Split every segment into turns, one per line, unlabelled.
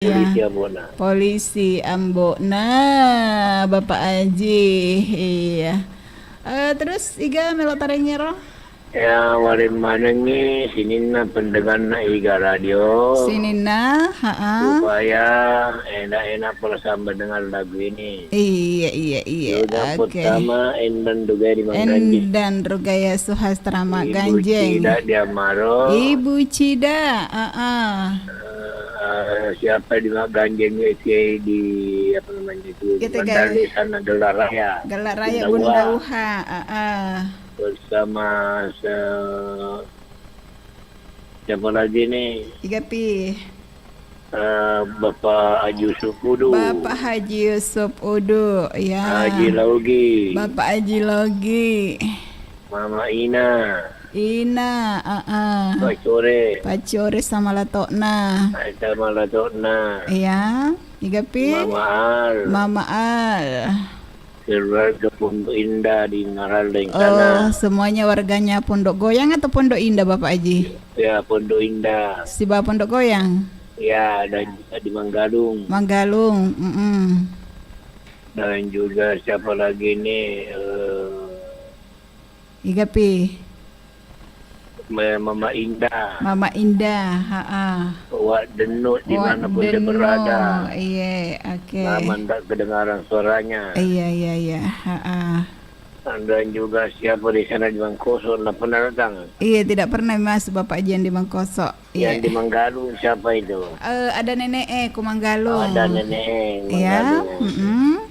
polisi
ya.
Ambona.
Polisi Ambok. Nah, Bapak Haji. Iya. Terus iga melok tarengero.
Ya, warin mana nih sini na pendengar na Iga Radio
Sinina,
supaya enak-enak bersama dengan lagu ini.
Iya, iya, iya.
Juga
Oke.
pertama Endan juga di Mangganji.
Endan Rugaya Suhastra Mak
Ibu
Ganjeng.
Cida di Amaro.
Ibu Cida,
Siapa di Mak Ganjeng itu di apa namanya itu di
Kita
Bandar di
gaya
sana Gelar Raya.
Galar Raya
Bunda
Bunda
Wah.
Uha,
Bersama siapa lagi nih?
Iga pi.
Bapak Haji Supudu.
Bapak Haji Yusuf Udu, ya.
Haji Laugi.
Bapak Haji Logi.
Mama Ina.
Ina,
Pak Sore.
Pacore sama latokna.
Ada Malatona.
Ya, iga pi.
Mama Al.
Mama Al.
Keluarga Pondok Indah di Ngaraldeng
Oh,
sana.
semuanya warganya Pondok Goyang atau Pondok Indah Bapak Haji?
Ya, Pondok Indah.
Si Bapak Pondok Goyang,
Ya, dan juga di Manggalung.
Manggalung.
Dan juga siapa lagi nih?
Iga pi.
Mama Indah.
Mama Indah,
Wak Denut di mana pun dia
Deno.
berada.
Iya, oke.
Lama tak kedengaran suaranya.
Iya.
Dan juga siapa di sana di Mangkoso, nak pernah datang?
Iya, tidak pernah Mas Bapak Haji yang di Mangkosok.
Yang
Iya.
di Manggalung siapa itu?
Ada nenek ku Manggalung.
Ada nenek
Iya,
Manggalung.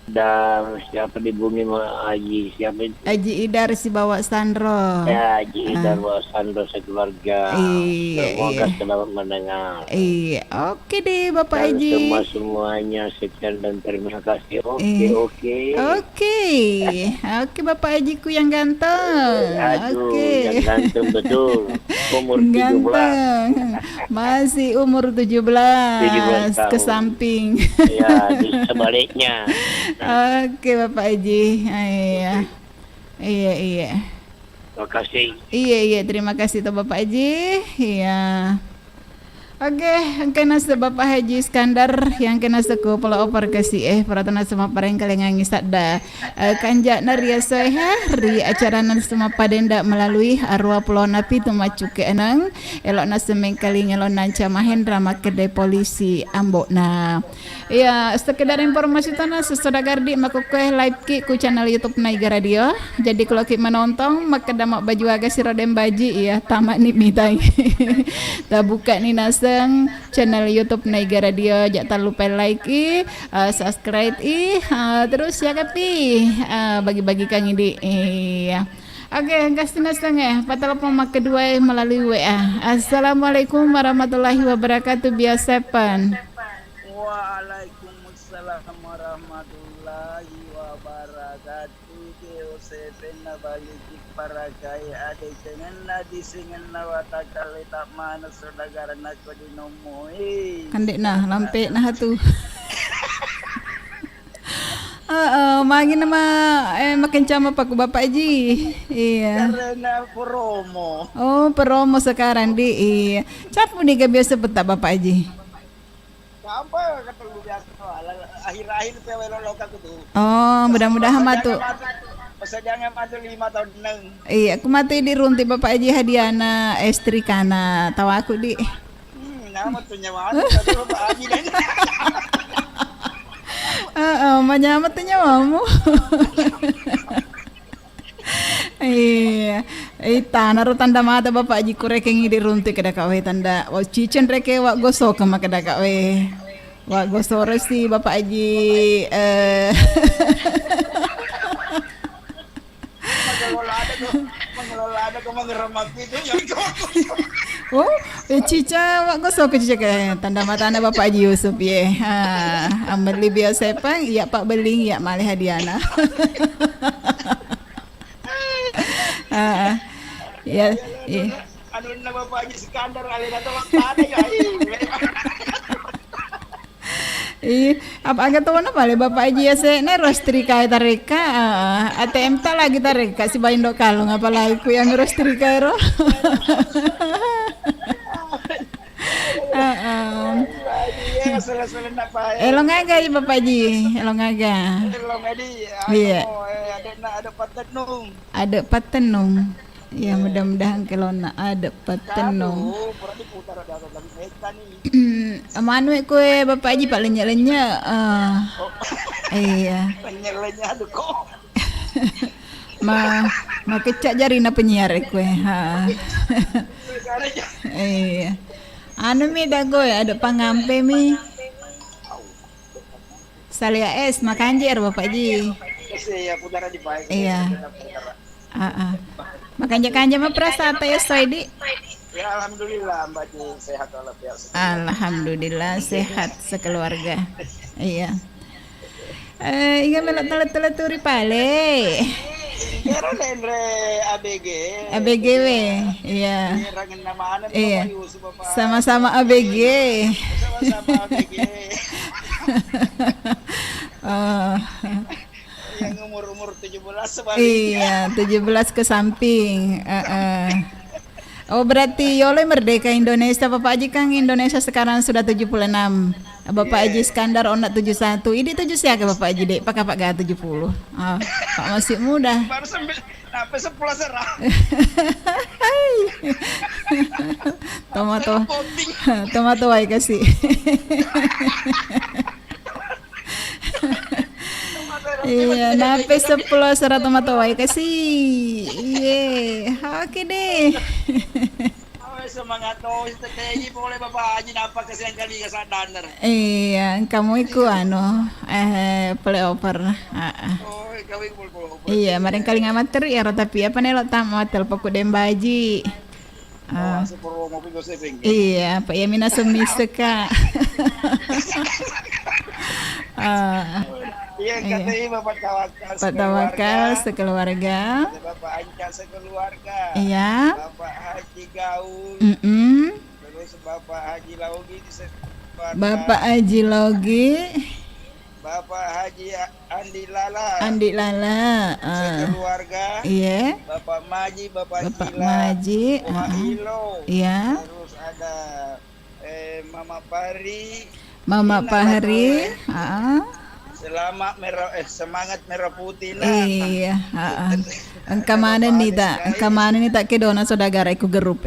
Dan siapa di bumi Haji? Siapa itu?
Haji Idar si bawa Sandro.
Ya, Haji Idar Wasando sekeluarga.
Iya,
Semoga
iya.
selamat mendengar.
Iya, oke deh Bapak
Dan
Haji.
semuanya sekian dan terima kasih. Oke.
Oke Bapak Hajiku yang ganteng.
Aduh,
Oke.
yang ganteng betul. Umur 17.
Ganteng. Masih umur 17
tahun.
ke samping.
Ya, di sebaliknya.
Oke Bapak Haji. Iya.
Terima kasih.
Iya, terima kasih tuh Bapak Haji. Iya. Oke, kena se Bapak Haji Iskandar yang kena seku pola opor kasih peratana semua pareng kalian ngisat da kanjak naria soeha ri acara nan semua padenda melalui arwah pulau napi tumacu ke enang elok na semeng kali ngelon nanca Mahendra makedai polisi Ambok na. Ya, sekedar informasi tanah sesodagar di makukueh live ki ku channel YouTube Naiga Radio. Jadi kalau ki menonton maka damak baju agak sirodem baji ya tamak ni mitai. Tak buka ni nasa channel YouTube Naiga Radio, jangan lupa like subscribe terus ya kapi bagi-bagi kang ini Oke, kasih setengah patelpon mak kedua melalui WA. Assalamualaikum warahmatullahi wabarakatuh. Biasapan.
Waalaikumsalam warahmatullahi wabarakatuh. Sepenna balik para kaya ada dengan nadi singan nawata kali tak mana saudagar nak ko dinomoi.
Kandek nah lampe nah tu. Mangin nama makin cama pak Bapak Haji. Iya.
Karena promo.
Oh, promo sekarang di. Iya. Capu nih gak biasa petak Bapak Haji.
Apa kata lu biasa akhir-akhir pewelo lokal tu.
Oh, mudah-mudahan matu.
Masa jangan matu 5 tahun neng.
Iya, aku mati di runti Bapak Haji hadiana estri kana. Tahu aku di.
Nama tu nyawa ada Bapak Haji dan.
Manyamat tu nyawamu. Iya, tanah ro tanda mata Bapak Haji kurekeng di runti kada kawe tanda. Wa cicen reke wa gosok ma kada kawe. Wa gosok resi Bapak Haji
mengelola ada kau mengeremak itu yang
Oh, cica wak gosok ke cica ke tanda mata anda Bapak Haji Yusuf ye. Beli biasa pang, ya Pak Beling, ya malih hadiana. Ya,
anu na Bapak Haji Iskandar alih datang ada ya.
Apa agak tahu apa le Bapak Haji ya ne rostri kaya tareka ATM ta lagi tareka si bayin dok kalung apalagi ku yang rostri kaya ro.
Sela-sela nak pakai.
Elong aga ya Bapak Haji, elong aga.
Elong adi.
Iya.
Ada patenung.
Ada patenung. Ya mudah-mudahan kalau nak ada patenung.
Pura diputar ada lagi meta nih.
Manu kue Bapak Haji pak lenyak-lenyak. Iya.
Penyelenya aduh kok.
Ma kecak jari na penyiar kue. Ha. Iya. Anu mi dago ya ada pangampe mi. Salia es makan jer Bapak Haji.
Ya putara di baik.
Iya. Makan kanja mah perasa ya Soidi.
Ya alhamdulillah Mbak Ji sehat walafiat.
Alhamdulillah sehat sekeluarga. Iya. Ingat melak telat-telat turi pale.
Kira lendre ABG.
ABG we. Iya.
Rangen nama anak
Iya.
Bapak Yusuf Bapak.
Sama-sama ABG.
Sama-sama ABG. Yang umur 17 sebaliknya.
Iya, 17 ke samping. Oh berarti Yole merdeka Indonesia. Bapak Haji kan Indonesia sekarang sudah 76. Bapak Haji Iskandar onat 71. Ini 7 siapa Bapak Haji dek? Pak 70. Pak masih muda.
Baru sampai 11 serah.
Tomato ay kasih. Iya, nape 10 serat tomato ay kasih. Iya, oke deh.
Semangat tuh strategi boleh Bapak Haji napa kesian kali ke sadar.
Iya, kamu iku playover.
Oh, kau ikut.
Iya, maring kali ngamater ya tapi apa nih lo tamat pokok dembaji.
Sepuluh mobil gue saving.
Iya, Pak Yamina semise Kak.
Iya, katanya Bapak
Pak Tawakal sekeluarga.
Bapak Anca sekeluarga.
Iya.
Bapak Haji Gaul. Terus Bapak Haji Laugi di sekeluarga.
Bapak Haji Logi.
Bapak Haji Andi Lala.
Andi Lala.
Sekeluarga.
Iya.
Bapak Maji, Bapak Gila.
Maji.
Ilo.
Iya.
Terus ada Mama Pari.
Mama Pahri.
Semangat merah putih lah.
Iya, Engka mana nih tak kedona saudara iku gerup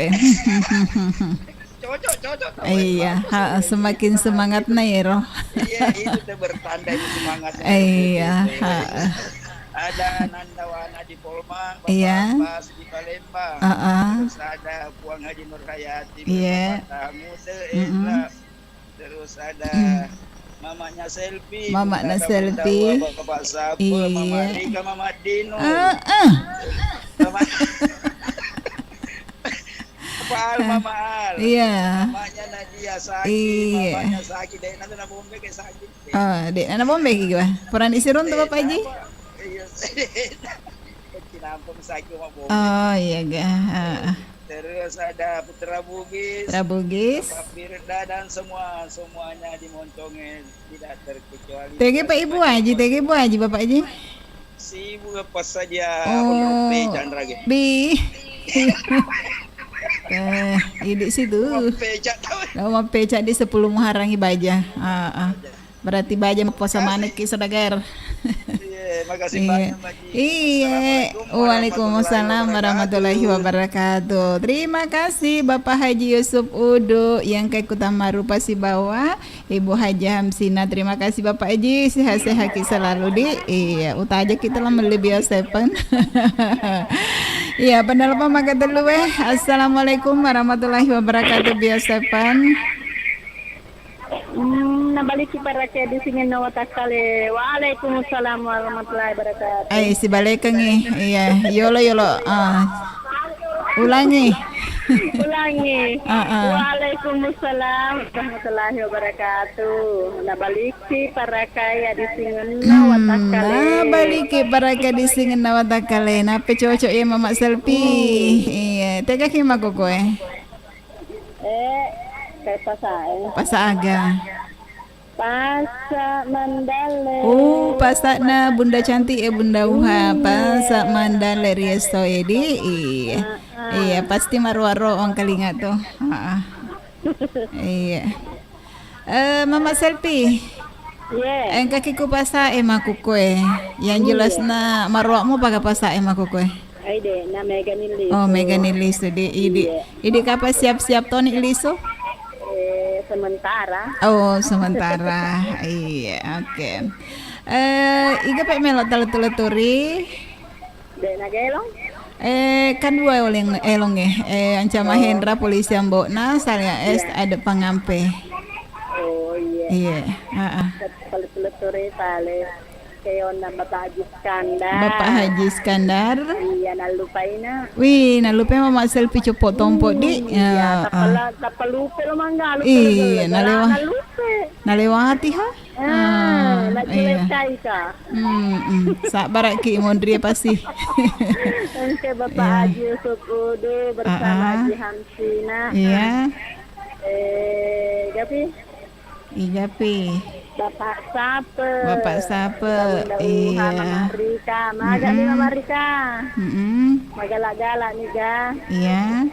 Cocok.
Iya, semakin semangat na roh.
Iya, itu tuh bertanda itu semangat.
Iya,
Ada Nandawana di Polman, Bapak
Iya.
Abbas di Palembang. Terus ada Puang Haji Nur Hayati,
Iya.
Terus ada mamanya Selfie,
Mamanya Selfie.
Bapak Sabu,
Iya.
Mama Rika, Mama Dino. Mama Mama Al.
Iya.
Mamanya Nadia Saki,
Iya.
mamanya Saki, dek nanti nak bombe kayak Saki.
Dek nana bombe ki gua. Peran isirun tuh Bapak Haji.
Iya. Kinampung Saki mau bombe.
Oh iya ga.
Terus ada Putra Bugis,
Bugis.
Bapak Firda dan semuanya di Montongnya tidak terkecuali.
TG Pak Ibu Haji, TG Ibu Haji Bapak Haji.
Si ibu apa saja
Oh,
Chandra ge.
Bi. Ini situ.
Pecak tahu.
Mau pecak di 10 Muharram baja. Berarti baja mau puasa manik ki saudagar.
Iya, makasih banyak Mbak Ji.
Iya. Waalaikumsalam warahmatullahi wabarakatuh. Terima kasih Bapak Haji Yusuf Udo yang ke Kutama Rupa Sibawa, Ibu Haji Hamsina. Terima kasih Bapak Haji, sehat-sehat selalu di. Iya, uta aja kita lah melebih sepen. Iya, benar apa maka dulu Assalamualaikum warahmatullahi wabarakatuh biasepan.
Nabalik para kaya di sini nawatakale. Waalaikumsalam warahmatullahi wabarakatuh.
Ay, si balikan iya, yolo. Ulangi.
Waalaikumsalam warahmatullahi wabarakatuh. Nabalik para kaya di sini nawatakale.
Nabalik para kaya di sini nawatakale. Nape cocok ya Mama Selfie. Iya, tega kima koko
Kayak
Pasaaga.
Pasak Mandale.
Oh, pasakna Bunda cantik Bunda Uha. Pasak Mandale Riesto Edi. Iya, pasti marwaro orang Kalinga tuh. Iya. Mama Selfie.
Ye.
Kaki ku pasa maku kue. Yang jelas na marwakmu pakai pasa maku kue.
Ay de na mega nili.
Oh, mega nilis di idi kapan siap-siap Tony iliso?
Sementara.
Oh, sementara. Iya, oke. Iga pe melot teleturi.
De na gelong.
Kan dua oleng elong Anca Mahendra polisi ambokna saya ada pangampe.
Oh iya.
Iya, heeh.
Teleturi tale. Kayo na Bapak Haji Iskandar.
Bapak Haji Iskandar.
Iya, nalupain na.
Wih, nalupa Mama Selfie copot tompok di.
Iya, tapalupe lo mangga.
Iya,
nalupe.
Nalewati ha? Iya.
Nagulay ka.
Sabar ki mondri pasti.
Oke, Bapak Haji Yusuf Udo bersama Haji Hamsina.
Iya.
Gapi. Bapak Sape.
Iya.
Mama Rika. Maga ni Mama Rika. Magala-gala ni ga.
Iya.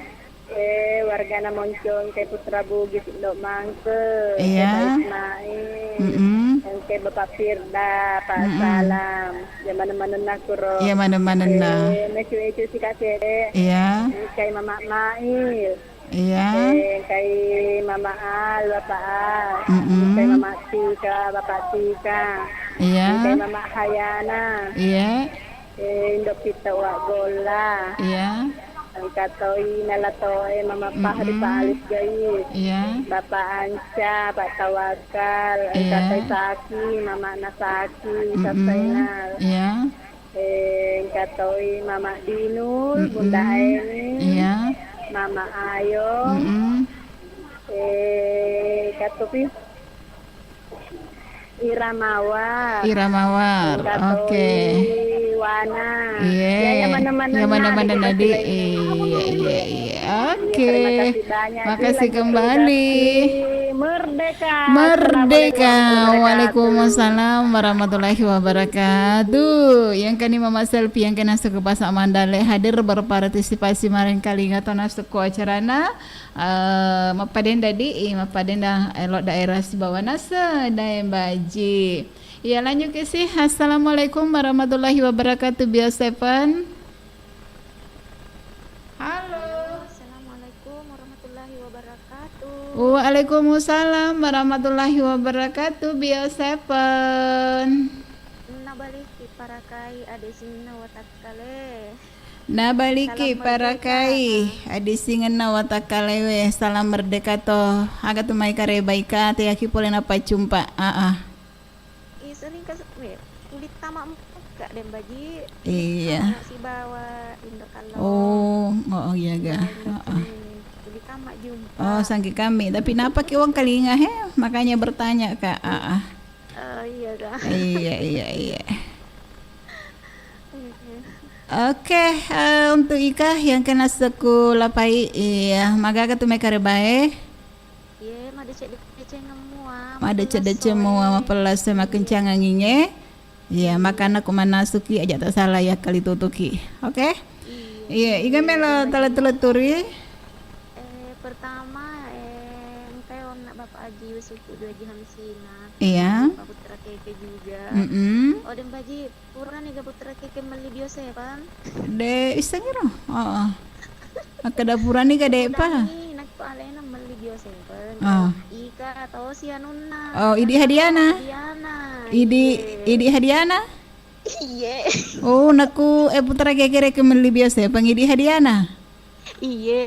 Warga na Moncong kay Putra Bugis Indok Mangke.
Iya.
Ismail. Kay Bapak Firda, Pak Salam. Ya mana-mana na kuro.
Iya, mana-mana na.
Mecu-ecu si Kasede.
Iya.
Kay Mama Mail.
Iya.
Kay Mama Al, Bapak Al. Kay Mama Tika, Bapak Tika.
Iya.
Kay Mama Hayana.
Iya.
Indok Pita Wak Gola.
Iya.
Ang katoy nalatoy Mama Pahri Pak Alif Gayis.
Iya.
Bapak Anca, Pak Tawakal. Ang
Iya.
katay Saki, Mama Nasaki, Sasaynal.
Iya.
Ang katoy Mama Dinul, Bunda Aini.
Iya.
Mama Ayo. Katopi Iramawar.
Oke.
Wana.
Iya.
Ya,
mana-mana nadi. Iya. Oke. Makasih kembali. Merdeka. Waalaikumsalam warahmatullahi wabarakatuh. Yang kani Mama Selfie yang kena suku Pasak Mandale hadir berpartisipasi marin kali ngatona suku acarana mapaden dadi mapaden dah elok daerah Sibawa Nasa daem baji. Ya lanjut ke sih. Assalamualaikum warahmatullahi wabarakatuh. Biasa Pan. Halo.
Assalamualaikum warahmatullahi wabarakatuh.
Waalaikumsalam warahmatullahi wabarakatuh. Biasa Pan.
Nabaliki parakai adesinna watakale.
Nabaliki parakai adisingan watakale. Salam merdeka toh. Aga tumai kare baika te aki polen apa jumpa.
Sering kulit tamak gak den baji.
Iya.
Si bawa indokalo.
Oh iya ga.
Kulit tamak jumpa.
Oh sangki kami. Tapi napa ki wong kalinga makanya bertanya Kak.
Iya ga.
Iya. Oke, untuk Ika yang kena sekolah pai, iya, maka tu mereka rebae.
Iya, mada cek ngemua.
Mada cek semua mapelas sama kencang anginnya. Iya, makan aku mana suki aja tak salah ya kali tutuki. Oke? Iya, Ika melo teleturi.
Pertama, engkau nak Bapak Haji Yusuf Udo Haji Hamsina.
Iya.
Pak Putra Keke juga. Oh, dan baji pura nih Putra Keke meli biasa ya kan?
De isengiro. Oh. Kedapuran nih kade pa.
Nak ko alena meli biasa ya kan? Ika atau si Anuna.
Oh, Idi Hadiana. Idi Hadiana.
Iya.
Oh, naku Putra Keke rek meli biasa pang Idi Hadiana.
Iya.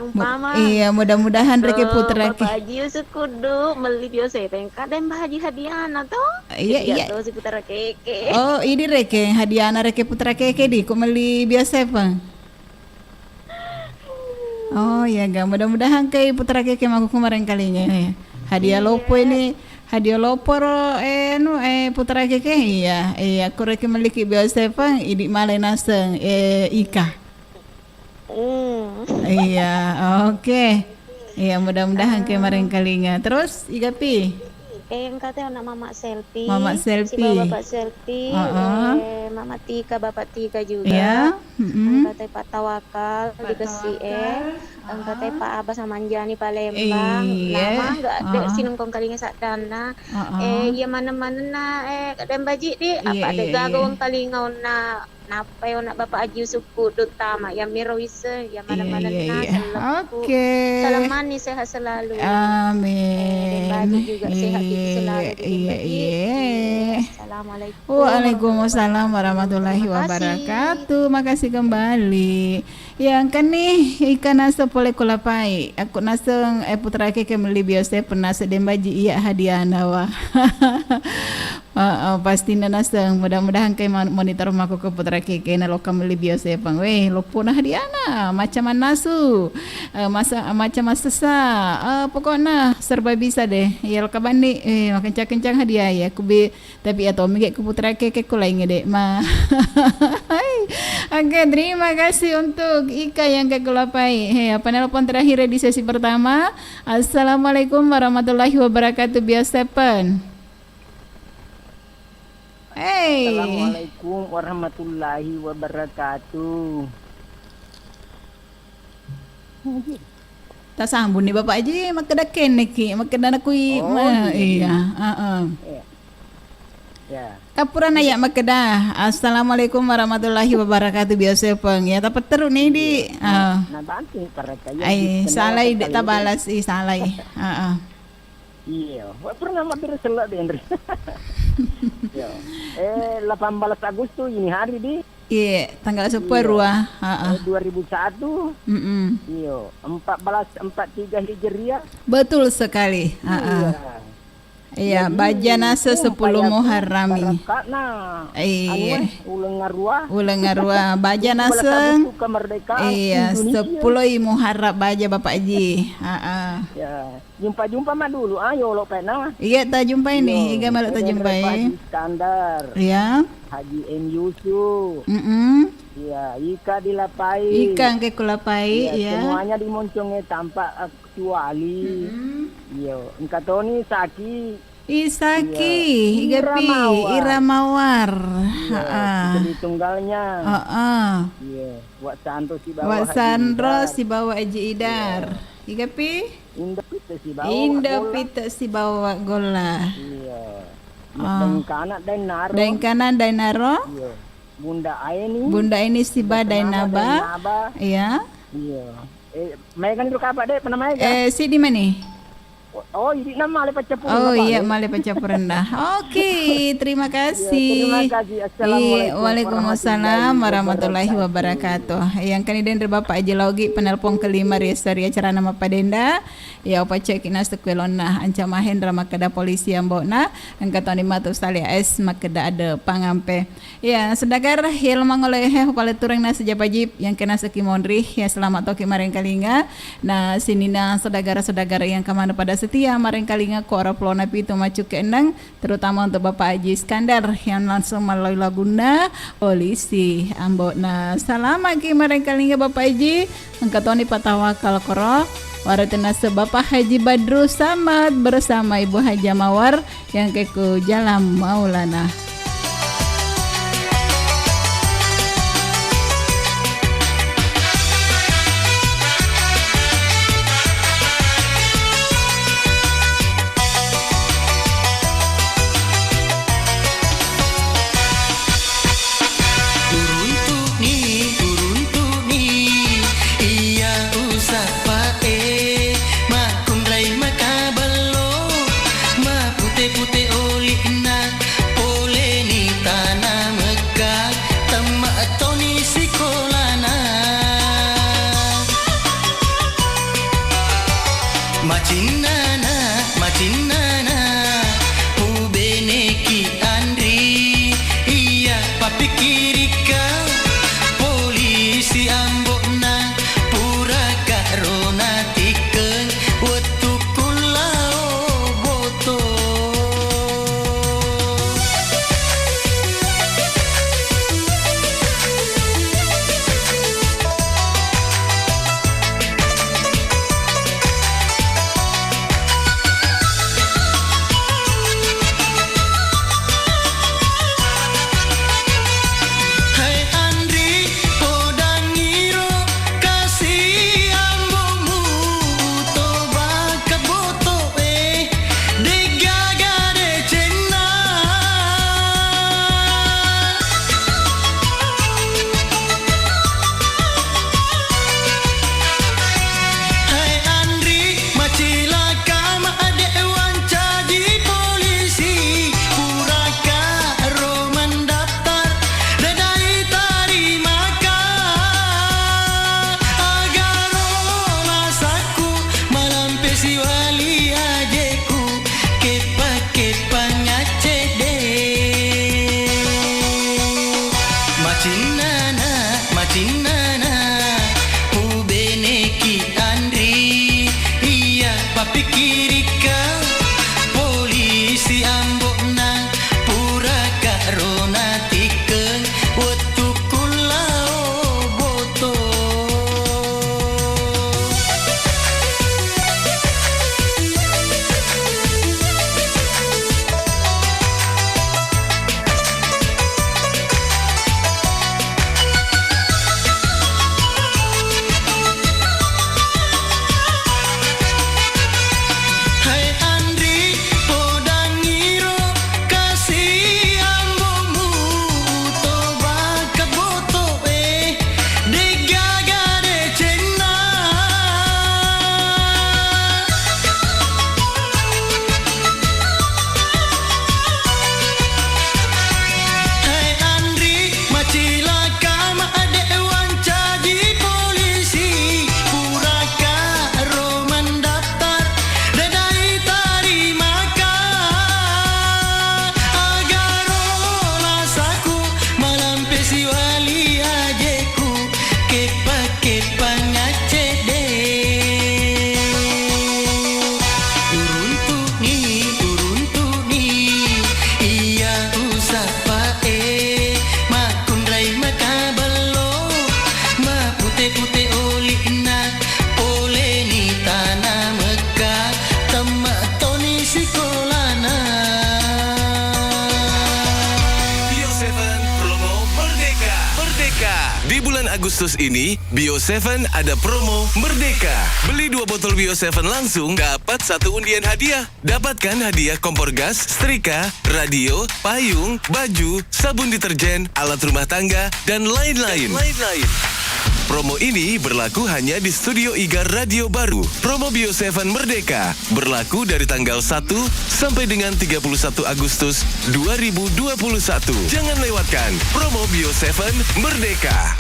Umpama. Iya, mudah-mudahan reke Putra
Bapak Haji Yusuf Kudu meli biasa ya kadang Mbah Haji Hadiana toh.
Iya.
Si Putra Keke.
Oh, ini reke Hadiana reke Putra Keke di kok meli biasa pang. Oh ya ga, mudah-mudahan kay Putra Keke maku kemarin kalinya ya. Hadiah lopo ini, hadiah lopo Putra Keke iya aku reke meli biasa pang idi malay naseng Ika. Iya, oke. Iya, mudah-mudahan kemarin kalinya. Terus Igapi.
engkau teh anak Mama Selfie.
Mama
Si
Selfie.
Bapak Selfie. Mama Tika, Bapak Tika juga.
Ya.
Engkau teh Pak Tawakal di Gesi engkau teh Pak Abbas sama Anjani Palembang.
Iya.
Lama enggak ada sinungkong kalinya sakdana. Ya mana-mana na kadang baji di apa ada gagawang kalingau na napa yo nak Bapak Haji Suku utama yang mirawise ya mana-mana na.
Oke.
Salaman nih sehat selalu.
Amin.
Baji juga sehat gitu selalu.
Iya.
Assalamualaikum.
Waalaikumsalam warahmatullahi
Terima kasih.
wabarakatuh. Makasih kembali. Yang kan nih ikan nasa boleh kulapai. Aku nasa putra keke meli biasa pernah sedem baji iya hadiah nawa. Pasti nasa mudah-mudahan kay monitor mako ke putra keke na lokam meli biasa pang weh lopo na hadiah na macam nasu macam masasa pokoknya serba bisa deh ya kabani makan kencang hadiah ya kubi tapi atau migek ke putra keke ko lain ngede ma. Oke, terima kasih untuk Ika yang kekulapai. Penelpon terakhir di sesi pertama. Assalamualaikum warahmatullahi wabarakatuh. Biasa pen.
Assalamualaikum warahmatullahi wabarakatuh.
Tak sambung nih Bapak Haji, makada kene ki, makada nakui. Iya,
Ya.
Kapuran ayak makada. Assalamualaikum warahmatullahi wabarakatuh. Biasa peng ya dapat terus nih di.
Nah bantu para kaya.
Ai salai dek tabalas salai.
Iya, pernah mampir selak di Andre. Ya. 18 Agustus ini hari di
Iya, tanggal 10 ruah.
2001. Iya, 1443 Hijriah.
Betul sekali. Iya, bajana 10 Muharrami. Iya. Ulang ngarua bajana iya 10 Muharram baja Bapak Haji.
Ya, jumpa mah dulu. Ayo lo pena.
Iya, tak jumpa ini. Iga malu tak jumpa.
Haji Iskandar.
Iya.
Haji M Yusuf. Iya, Ika dilapai.
Ikan ke kulapai, ya.
Semuanya dimoncongnya tanpa kecuali. Iya, Tony Saki.
Isaki, Igapi, Iramawar.
Jadi tunggalnya. Iya, Wak Sandro si bawa.
Wak Sandro si bawa Haji Idar. Igapi? Indopita si bawa gola.
Iya. Dan
kanan Dainaro.
Iya. Bunda
ini si ba Dainaba. Iya.
Iya. Megan itu kapan deh pernah Megan?
Si di mana?
Oh, ini nama Male Pecapur.
Oh iya, Male Pecapur rendah. Oke, terima kasih.
Terima kasih. Assalamualaikum.
Waalaikumsalam warahmatullahi wabarakatuh. Yang kan den Bapak Haji Logi penelpon kelima restari acara nama Padenda. Ya apa cek inas tekwelona anca Mahendra makada polisi yang bona angkatan 5 sali es makada ada pangampe. Ya, sedagar hil mangoleh pale turang na sejapajib yang kena sekimondri ya selamat toki mareng kalinga. Nah, sinina saudara-saudara yang kemana pada setia mareng kalinga ko ora plona pitu macu keenang terutama untuk Bapak Haji Iskandar yang langsung melalui Laguna polisi ambona selamat ki mareng kalinga Bapak Haji angkatoni patawakal koro waratena Bapak Haji Badru Samad bersama Ibu Haja Mawar yang keku Jalan Maulana.
Putih oli na, ole Agustus ini, Bio7 ada promo Merdeka. Beli 2 botol Bio7 langsung, dapat 1 undian hadiah. Dapatkan hadiah kompor gas, setrika, radio, payung, baju, sabun deterjen, alat rumah tangga, dan lain-lain. Promo ini berlaku hanya di Studio Igar Radio Baru. Promo Bio7 Merdeka berlaku dari tanggal 1 sampai dengan 31 Agustus 2021. Jangan lewatkan promo Bio7 Merdeka.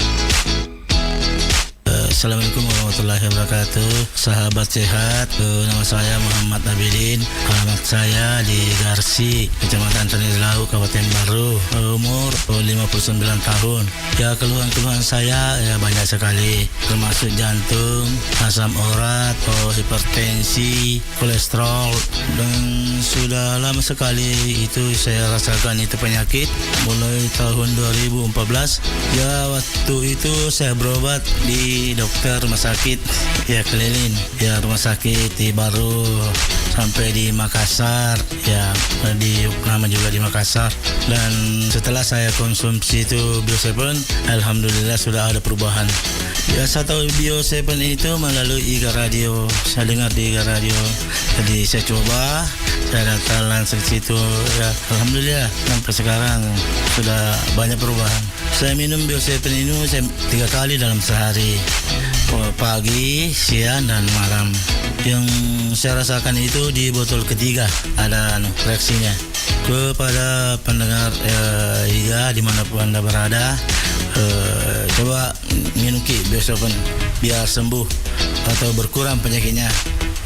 Assalamualaikum warahmatullahi wabarakatuh. Sahabat sehat, nama saya Muhammad Abidin. Alamat saya di Garsi, Kecamatan Tanilau, Kabupaten Baru. Umur 59 tahun. Ya, keluhan-keluhan saya ya banyak sekali, termasuk jantung, asam urat, hipertensi, kolesterol, dan sudah lama sekali itu saya rasakan itu penyakit mulai tahun 2014. Ya, waktu itu saya berobat di dokter rumah sakit ya keliling ya, rumah sakit di Baru sampai di Makassar ya, di Uknama juga di Makassar. Dan setelah saya konsumsi itu Bio7, alhamdulillah sudah ada perubahan ya. Saya tahu Bio7 itu melalui Igar Radio, saya dengar di Igar Radio, jadi saya coba, saya datang langsung situ ya, alhamdulillah sampai sekarang sudah banyak perubahan. Saya minum Bio7 ini 3 kali dalam sehari, pagi, siang, dan malam. Yang saya rasakan itu di botol ketiga ada reaksinya. Kepada pendengar Iga dimanapun Anda berada, coba minum Bio7 biar sembuh atau berkurang penyakitnya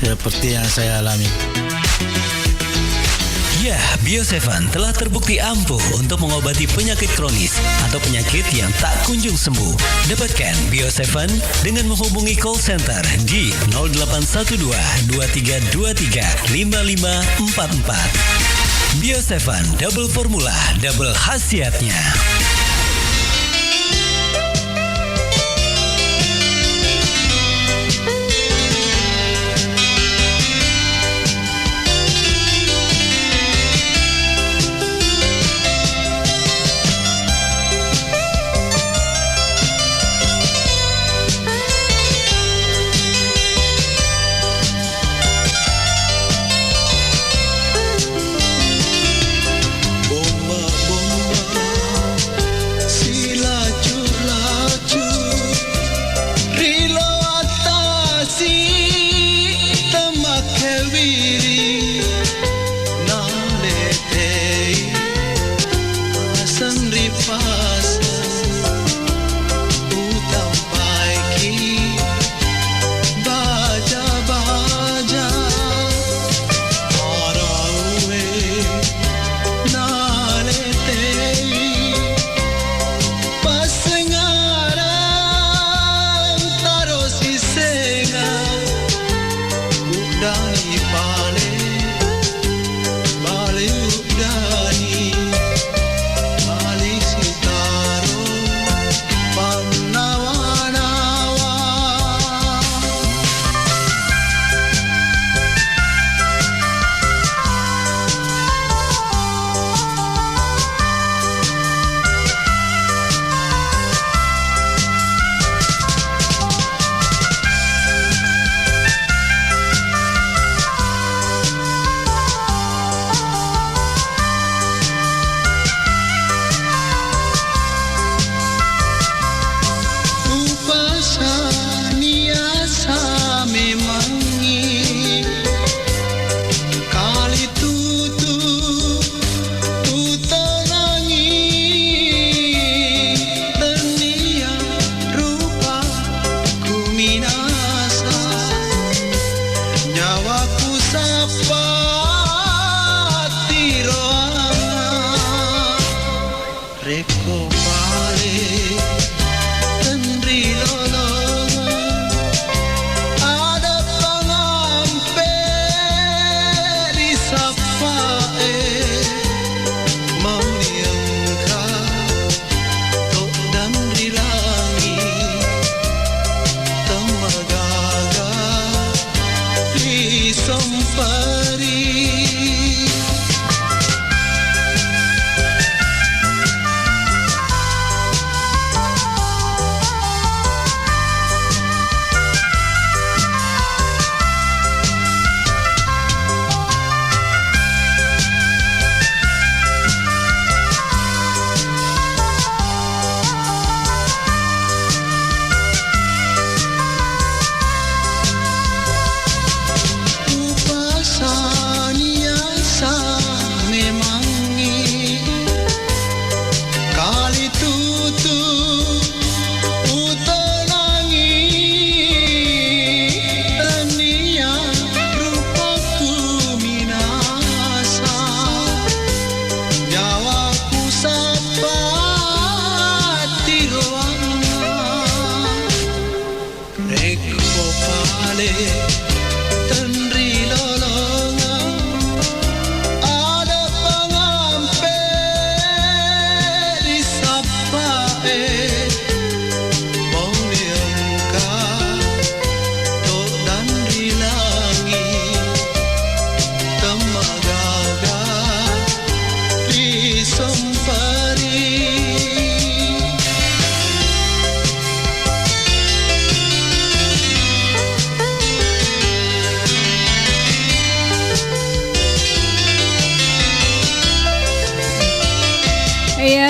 seperti yang saya alami.
Ya, Bio7 telah terbukti ampuh untuk mengobati penyakit kronis atau penyakit yang tak kunjung sembuh. Dapatkan Bio7 dengan menghubungi call center di 0812 2323 5544. Bio7 double formula, double khasiatnya.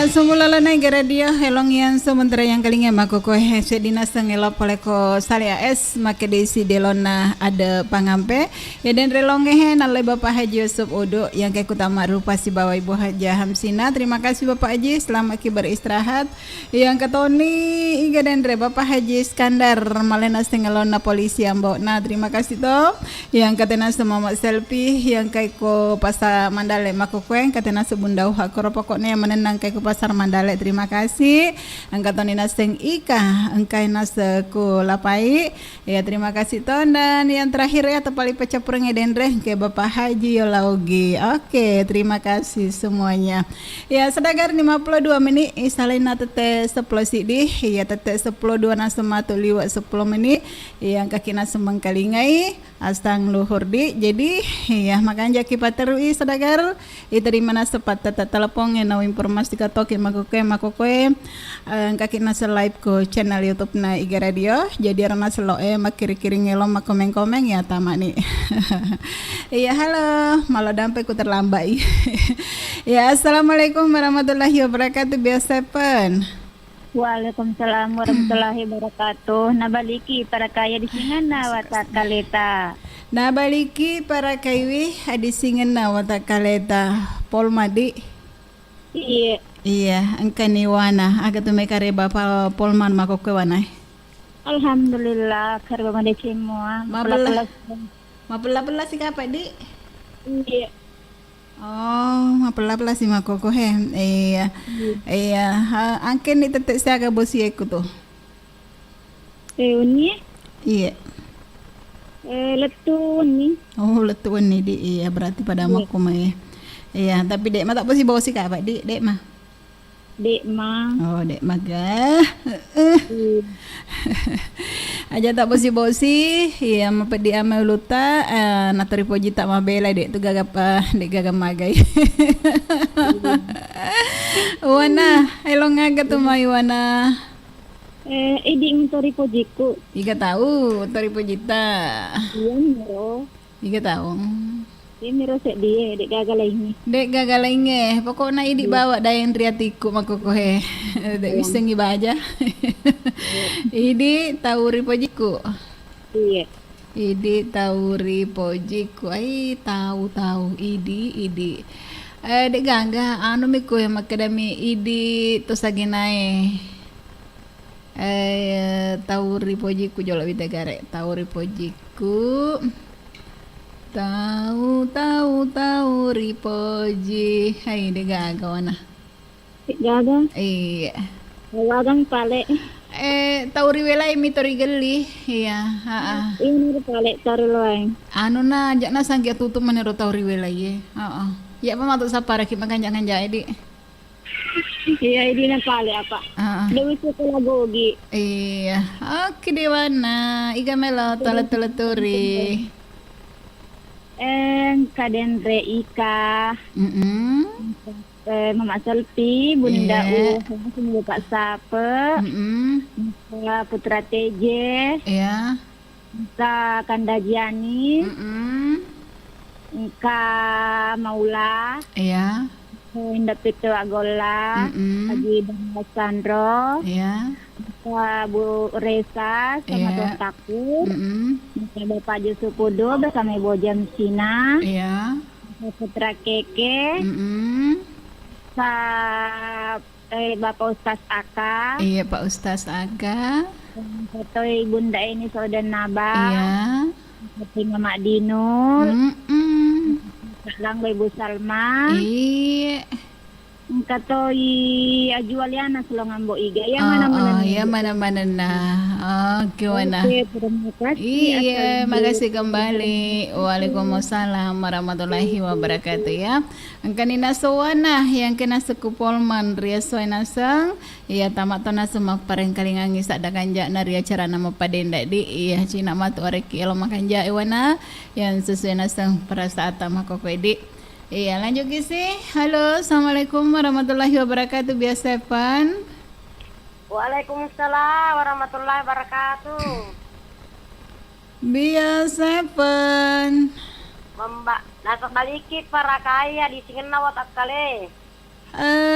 Ya semula lanai radio helong yang sementara yang kalinya mako ko sedina sengelo poleko salia es make desi delona ada pangampe ya dan relong nalai Bapak Haji Yusuf Odo yang kayak utama rupa si bawa Ibu Haja Hamsina. Terima kasih Bapak Haji, selamat ki beristirahat. Yang ketoni iga dan Bapak Haji Iskandar malena sengelona polisi ambo. Nah terima kasih toh. Yang katena semua selfie yang kayak ko pasar Mandale mako kueng katena sebundau hak pokoknya menenang kayak ke pasar Mandale. Terima kasih angkatan naseng ika engkai naseku lapai ya terima kasih ton. Dan yang terakhir ya tepali pecapureng edendre ke Bapak Haji Yolaugi. Oke terima kasih semuanya ya sedagar 52 menit isalina tete 10 sidi ya tete 10 dua nasematu liwat 10 menit yang kaki nasemang kalingai astang luhur di jadi ya makan jaki paterui sedagar terima nasepat tata telepon na informasi katoke makoke kaki nasa live ko channel YouTube na Iga Radio jadi rana seloe makiri-kiri ngelo makomeng-komeng ya tamak nih. Iya halo malah dampai ku terlambat. Ya assalamualaikum warahmatullahi wabarakatuh biasa-pen.
Waalaikumsalam warahmatullahi wabarakatuh. Nabaliki para kaya di singana watak kaleta.
Nabaliki para kaiwi di singana watak kaleta. Polmadi. Iya, engkani wana aga tu mekare bapa polman mako ke wana.
Alhamdulillah karba made semua.
Mapela si kapa di?
Iya.
Oh, mapela si mako ko he. Iya, angken ni tete saga bosi aku tu.
Uni?
Iya.
Letu ni.
Oh, letu ni di. Iya, berarti pada mako mah. Iya, tapi dek mah tak pasti bawa si kak, dek mah.
Dek mah.
Oh, dek mah gah. Aja tak pasti bawa si, iya mah pedi ame luta, natori poji tak mah bela dek tu gagap dek gagam magai. Wana, elong ngaga tu mah wana.
Edi mentori pojiku.
Iga tahu, tori pojita.
Iya miro.
Iga tahu.
Miro sek dia dek gagal ini.
Dek gagal ini. Pokoknya idi bawa dayan riatiku makoko he. Dek bisa ngiba aja. Idi tauri pojiku.
Iya.
Idi tauri pojiku. Ai tahu idi. Dek gangga anu miku yang makadami idi to saginae. Tauri pojiku jolo widagare. Tauri pojiku. Tahu ripoji. Hai de gaga wana.
Gaga?
Iya.
Gagang pale.
Tahu riwelai mitori geli. Iya,
Ini pale taru loeng.
Anu na jak na sanggia tutup menero tahu riwelai ye. Ya apa matuk sapara ki makan jangan jadi.
Iya, ini na pale apa? Dewi sekolah gogi.
Iya. Oke dewana. Iga melo talaturi.
Kadendre Ika, Mama Selvi, Bunda U, Pak Sape, Putra TJ,
ya,
Ika Kandajiani, Ika Maula,
ya,
Indah Pitu Agola, Haji Dan Sandro,
ya,
Bu Reza sama Tuan Taku, Bapak Yusuf Udo bersama Ibu Jamsina, Putra Keke, Bapak Ustaz Aka,
iya Pak Ustaz Aka,
foto Bunda ini Saudara Naba,
iya,
Mama Dinur, Lang Ibu Salma,
iya.
Katoi ajualiana selongan Bo Iga ya mana-mana.
Ya mana-mana nah. Oke wana.
Terima kasih.
Iya, makasih kembali. Waalaikumsalam warahmatullahi wabarakatuh ya. Angkani nasawana yang kena sekupolman ria soy nasang. Iya tamat tona semak pareng kalingangi sak dakanja na ria cara nama padenda di iya cina matu areki elo makanja iwana yang sesuai nasang pada saat tamak kokedi. Iya lanjut Gisi. Halo assalamualaikum warahmatullahi wabarakatuh biasa Pan.
Waalaikumsalam warahmatullahi wabarakatuh.
Biasa Pan.
Mbak nasa baliki para kaya di singen nawat kale.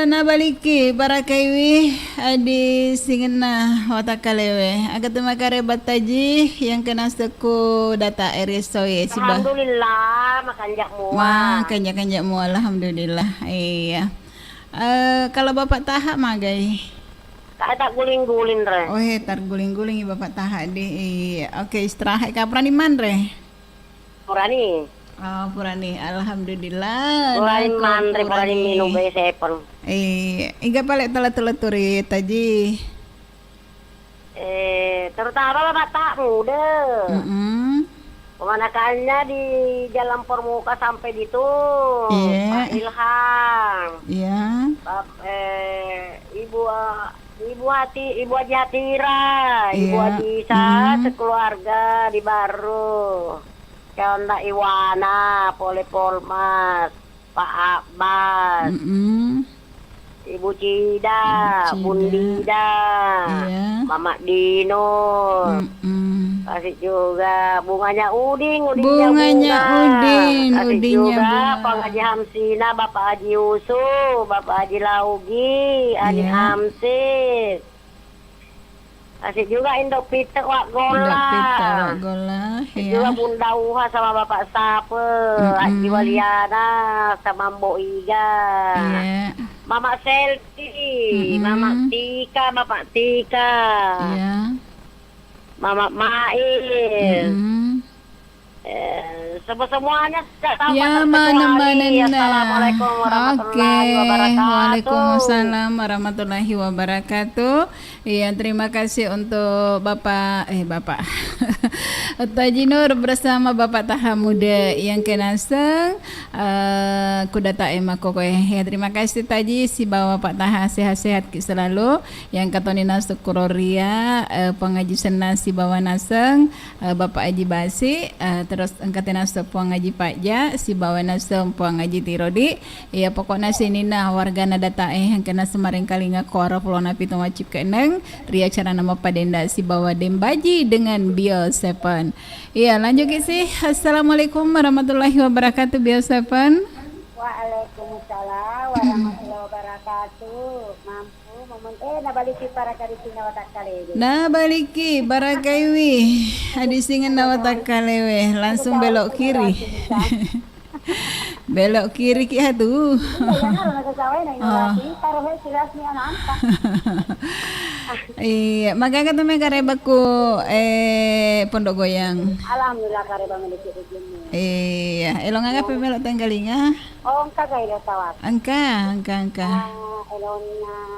Nabaliki barakaiwi adi singena watakalewe aga terima kasih bataji yang kena seku data erisoye sibah
Alhamdulillah makanjak
kanjak mu alhamdulillah iya kalau bapak tahap magai
tak guling-guling re.
Oh tar guling-guling bapak tahap di iya oke istirahat kapan di man re
Purani
oh Purani alhamdulillah
Purani minum B7
iga paling telat-telaturi taji
terutama bapak tak muda pemanakannya di Jalan Permuka sampai di itu Pak Ilham Ibu Haji Hatira Ibu Hadisa sekeluarga di Baru Kanda Iwana Pole Polmas Pak Abbas Ibu Cida, Bundida, Mama Dino, kasih juga bunganya Udin, kasih juga Pak Haji Hamsina, Bapak Haji Yusuf, Bapak Haji Laugi, Adik Hamsid, kasih juga Indok Peter Wak Gola, juga Bunda Uha sama Bapak Sape, Haji Waliana sama Mbok Iga. Mama Selti, Mama Tika, Bapak Tika, Mama Mail, semuanya Assalamualaikum warahmatullahi wabarakatuh.
Waalaikumsalam warahmatullahi wabarakatuh. Iya, terima kasih untuk Bapak Taji Nur bersama Bapak Taha Muda yang kenaseng kudata emako koe. Ya, terima kasih Taji si bawa Pak Taha sehat-sehat selalu yang katoni nasuk kuroria pengaji senang si bawa naseng Bapak Haji Basi terus angkatin nasuk puang ngaji Pakja si bawa naseng puang ngaji Tirodi. Ya pokoknya sini nah warga data yang kena semaring kali ngakora pulau napi tu wajib keneng ria cara nama padenda si bawa dembaji dengan Bio 7. Iya lanjut sih. Assalamualaikum warahmatullahi wabarakatuh Bio 7.
Waalaikumsalam warahmatullahi wabarakatuh. Mampu nabaliki para karisina watakalewe.
Nabaliki barakaiwi adisingan nawatakalewe langsung belok kiri. Belok kiri ki atuh. Iya, makanya kata mereka rebaku pondok goyang.
Alhamdulillah kareba memiliki rezeki.
Iya, elong apa melok tanggalinga?
Oh, engka gaya tawat.
Angka.
Elongnya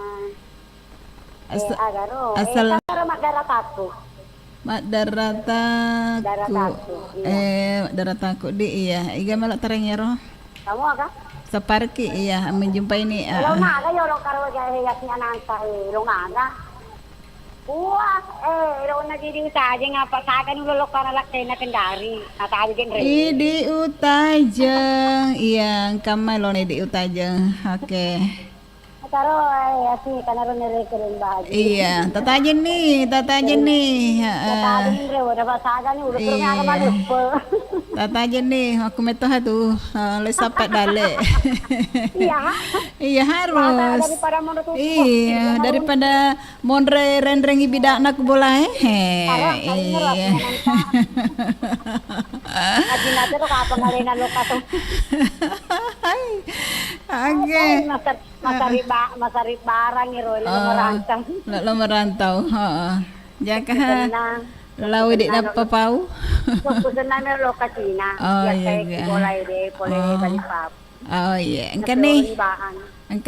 agaro.
Asal
Darataku.
Darataku di iya. Iga melok terengero.
Kamu aga?
Separki iya menjumpai ini.
Lo naga yo lo karo gaya si ananta lo naga. Wah, lo na di utaje ngapa sakan lo kana lakkay na kendari. Natabi gen re.
Di utajeng. Iya, kamay lo ni di utajeng. Oke.
Karo asi kana ro nere-keren bahagia.
Iya, tatajen nih.
Tatajen re udah pasagan ni udah terus aga malupa.
Tatajen nih, aku meto hatu lesapat dale. Iya harus. Iya, daripada monre rendrengi bidakna ku bola Iya.
Ajinate to kapan ngalena lo kato.
Oke.
Masari barang iro lo merantau.
Heeh. Jaka lawi di napapau.
Fokusan na lo katina.
Oh iya.
Balipap.
Oh iya. Engkan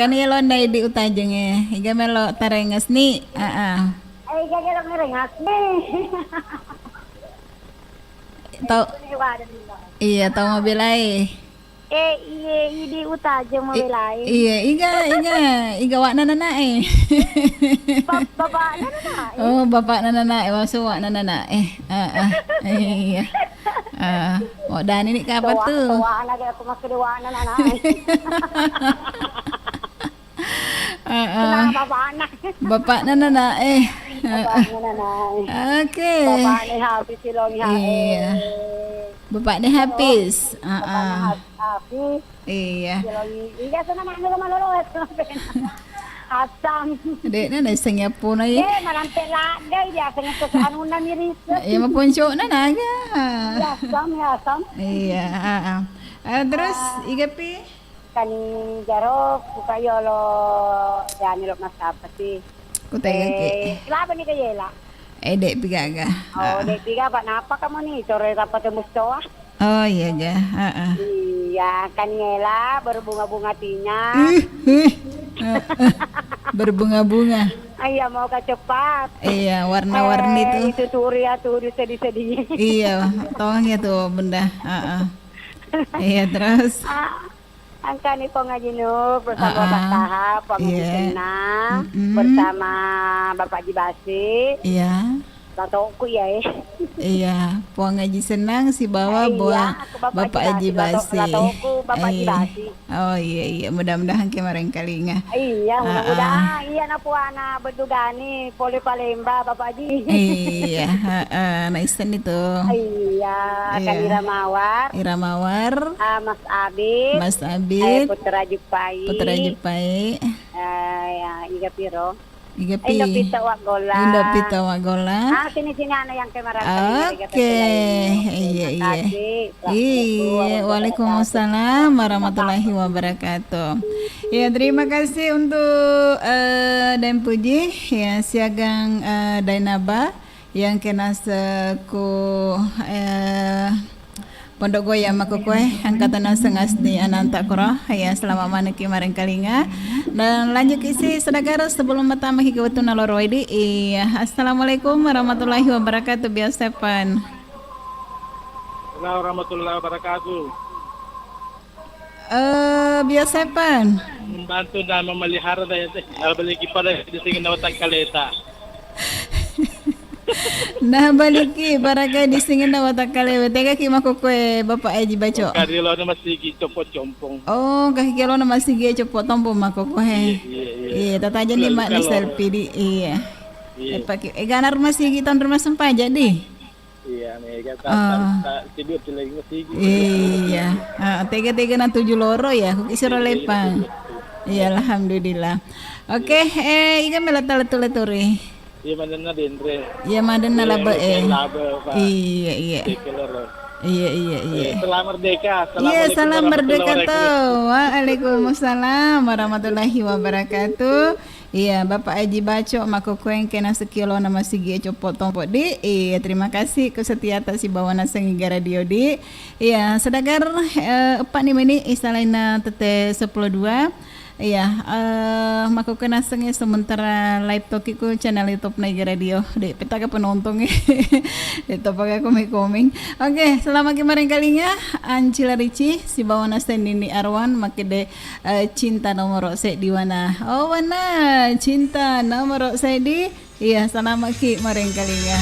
ni lo ndai di utajenge. Iga melo tarengas ni.
Iga kira ngerengas ni.
Tau. Iya, tau mobil ai.
Iya, di utaje mobil ai.
Iya, iga wak nana
Bapak nana.
Oh, bapak nana wasu wak nana Iya. Mau dan ini kapan tuh?
Wak anak aku masih di wak nana. Bapak anak.
Bapak nana Oke.
Bapak ni habis silong
Iya. Bapak ni habis.
Api.
Iya.
Iya sana mana lolo asam.
Dek na naisangya po na yun.
Marampe lagay dia sangya to sa ano na miris.
Iya mapunso na naga.
Asam.
Iya. Terus igapi
Kani jaro kayo lo yani lo masapa si.
Kutay kaki.
Laban ni kayela.
Dek pigaga.
Oh, dek piga pak napa kamu nih sore dapat mustoa?
Oh iya ga.
Iya, kanela berbunga-bunga tinya.
Berbunga-bunga.
Iya mau cepat.
Iya, warna-warni tuh.
Itu turia tuh sedih-sedih.
Iya, tolong ya tuh benda. Iya terus.
Angka nih ngaji bersama Bapak Tahap, Pak Senang, bersama Bapak Jibasi.
Iya.
Batoku ya
Iya, Puang Haji Senang si bawa buah Bapak Haji Basi.
Batoku Bapak Jibasi.
Oh iya, mudah-mudahan kemarin kalinya.
Iya, mudah-mudahan. Iya na puana bedugani Poli Palemba Bapak Haji.
Iya, naisan itu.
Iya, kan Ira Mawar.
Mas Abid. Putra Jupai.
Ya, Iga Piro.
Indopita Wagola.
Sini ana yang kemarin.
Oke. Iya. Waalaikumsalam warahmatullahi wabarakatuh. Ya, terima kasih untuk dan puji ya siagang Dainaba yang kena seku Pondok Goya Makukwe angkatan sengas di Ananta Kuro ya selama maneki maring kalinga dan lanjut isi sedagara sebelum pertama hingga waktu naloroidi. Iya, assalamualaikum warahmatullahi wabarakatuh. Biasepan.
Warahmatullahi wabarakatuh.
Biasepan.
Membantu dan memelihara dan balik pada di sini nawatan kaleta.
Nah baliki barangkali disingin na watak kalewe tega ki makukwe Bapak Haji Baco.
Kadilo na masigi copot compong.
Oh kahikilo na masigi copot tompong makukwe. Iya tatajan di mak ni selfie di iya. Pakai ganar masigi tahun rumah sempat jadi.
Iya mega tak tidur lagi masigi.
Iya. Tega na 7 loro ya isiro lepang. Iya alhamdulillah. Oke ikan melatale-tule-tule.
Iya madana dendre.
Iya madana laba Iya.
Salam merdeka.
Iya salam merdeka tuh. Waalaikumsalam warahmatullahi wabarakatuh. Iya Bapak Haji Baco makukuen kena sekilo nama sigi copot tompok di. Iya terima kasih kesetiaan si bawana sengiga radio di. Iya sedagar apa nih ini istilahnya tete 102. Iya, maku kena sengi sementara live tokiku channel YouTube Naga Radio. Dek peta ke penonton itu pakai koming. Oke, selama kemarin kalinya Ancila Ricci si bawana Sendini Arwan makede cinta nomor se di wana. Oh wana cinta nomor se di. Iya, selama kemarin kalinya.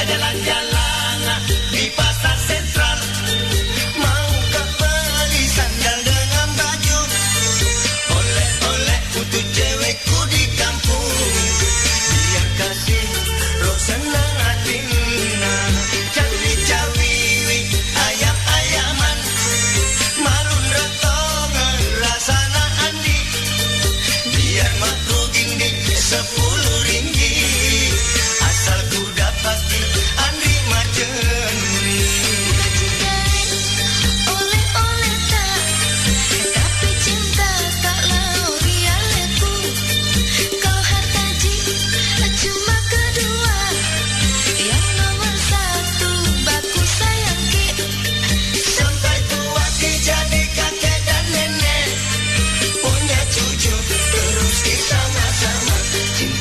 Jalan-jalan di pasar sentral, maukah beli sandal dengan baju? Oleh-oleh untuk cewekku di kampung, biar kasih roh senang hatinya. Cawi-cawi ayam-ayaman, malun rotongan rasana andi, biar mak ruging di 10 ringgit, asal ku dapat Andri Majeni. Oleh-oleh tak, tapi cinta tak lau rialeku. Kau hartaji cuma kedua, yang nomor 1 baku sayang ki. Sampai tua ki jadi kakek dan nenek, punya cucu terus kita sama-sama cinta.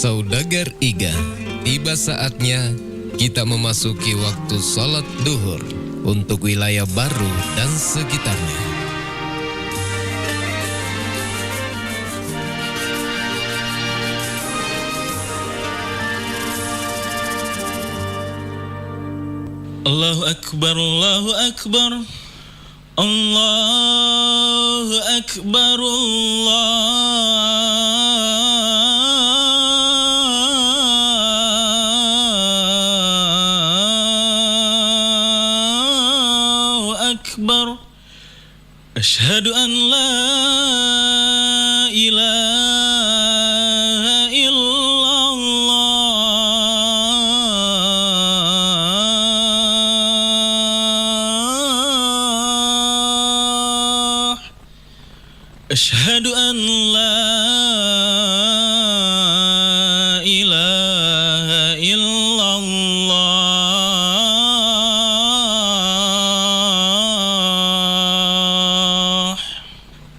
Saudagar Iga, tiba saatnya kita memasuki waktu sholat duhur untuk wilayah baru dan sekitarnya.
Allahu Akbar, Allahu Akbar, Allahu Akbar, Allahu Akbar. Asyhadu an la ilaha illallah. Asyhadu an la ilaha illallah.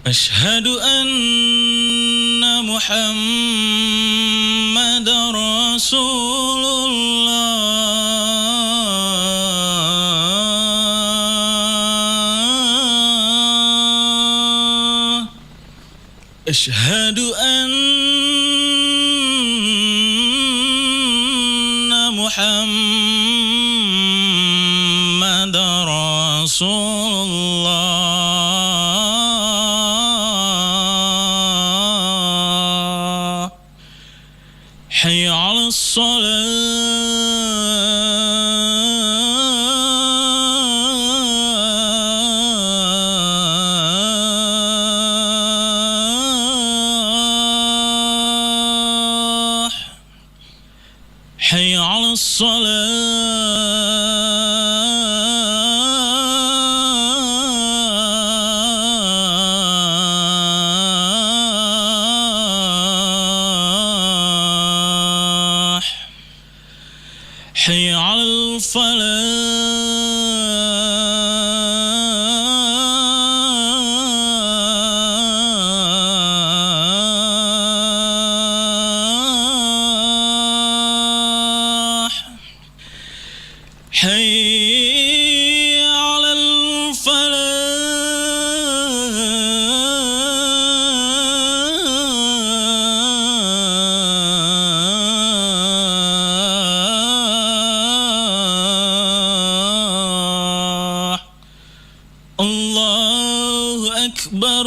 Asyhadu anna Muhammadar Rasulullah. Asyhadu anna Muhammadar Rasulullah. Hayya 'alas salah. Hayya 'alas salah. Hayya 'alal falah. Hayya 'alal falah. Allahu Akbar,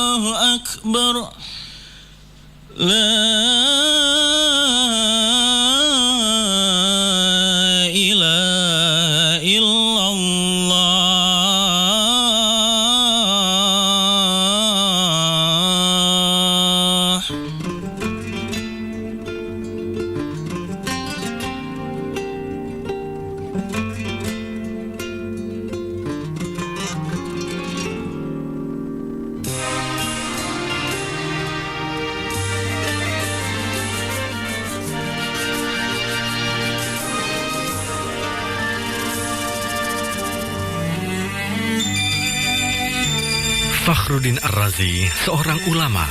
Allahu Akbar. La ilaha illallah.
Fakhruddin Ar-Razi, seorang ulama,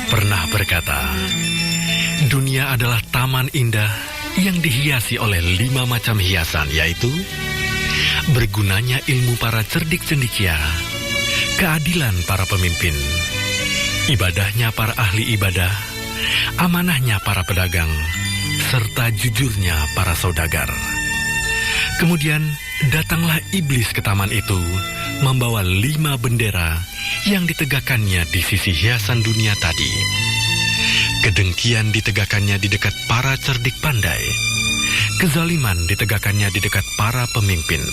pernah berkata, dunia adalah taman indah yang dihiasi oleh 5 macam hiasan, yaitu bergunanya ilmu para cerdik cendekia, keadilan para pemimpin, ibadahnya para ahli ibadah, amanahnya para pedagang, serta jujurnya para saudagar. Kemudian datanglah iblis ke taman itu, membawa 5 bendera yang ditegakkannya di sisi hiasan dunia tadi. Kedengkian ditegakkannya di dekat para cerdik pandai. Kezaliman ditegakkannya di dekat para pemimpin.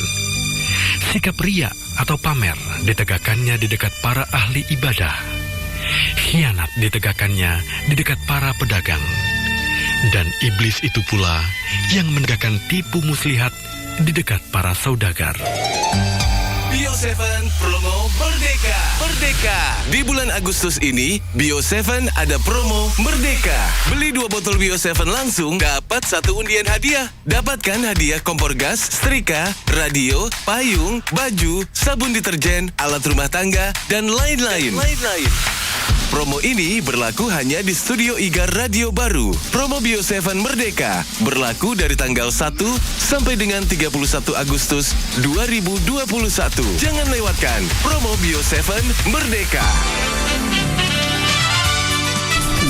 Sikap riya atau pamer ditegakkannya di dekat para ahli ibadah. Khianat ditegakkannya di dekat para pedagang. Dan iblis itu pula yang menegakkan tipu muslihat di dekat para saudagar.
Bio7 promo Merdeka. Merdeka. Di bulan Agustus ini, Bio7 ada promo Merdeka. Beli 2 botol Bio7 langsung, dapat 1 undian hadiah. Dapatkan hadiah kompor gas, setrika, radio, payung, baju, sabun deterjen, alat rumah tangga, dan lain-lain. Promo ini berlaku hanya di Studio Igar Radio Baru. Promo Bio7 Merdeka berlaku dari tanggal 1 sampai dengan 31 Agustus 2021. Jangan lewatkan promo Bio7 Merdeka.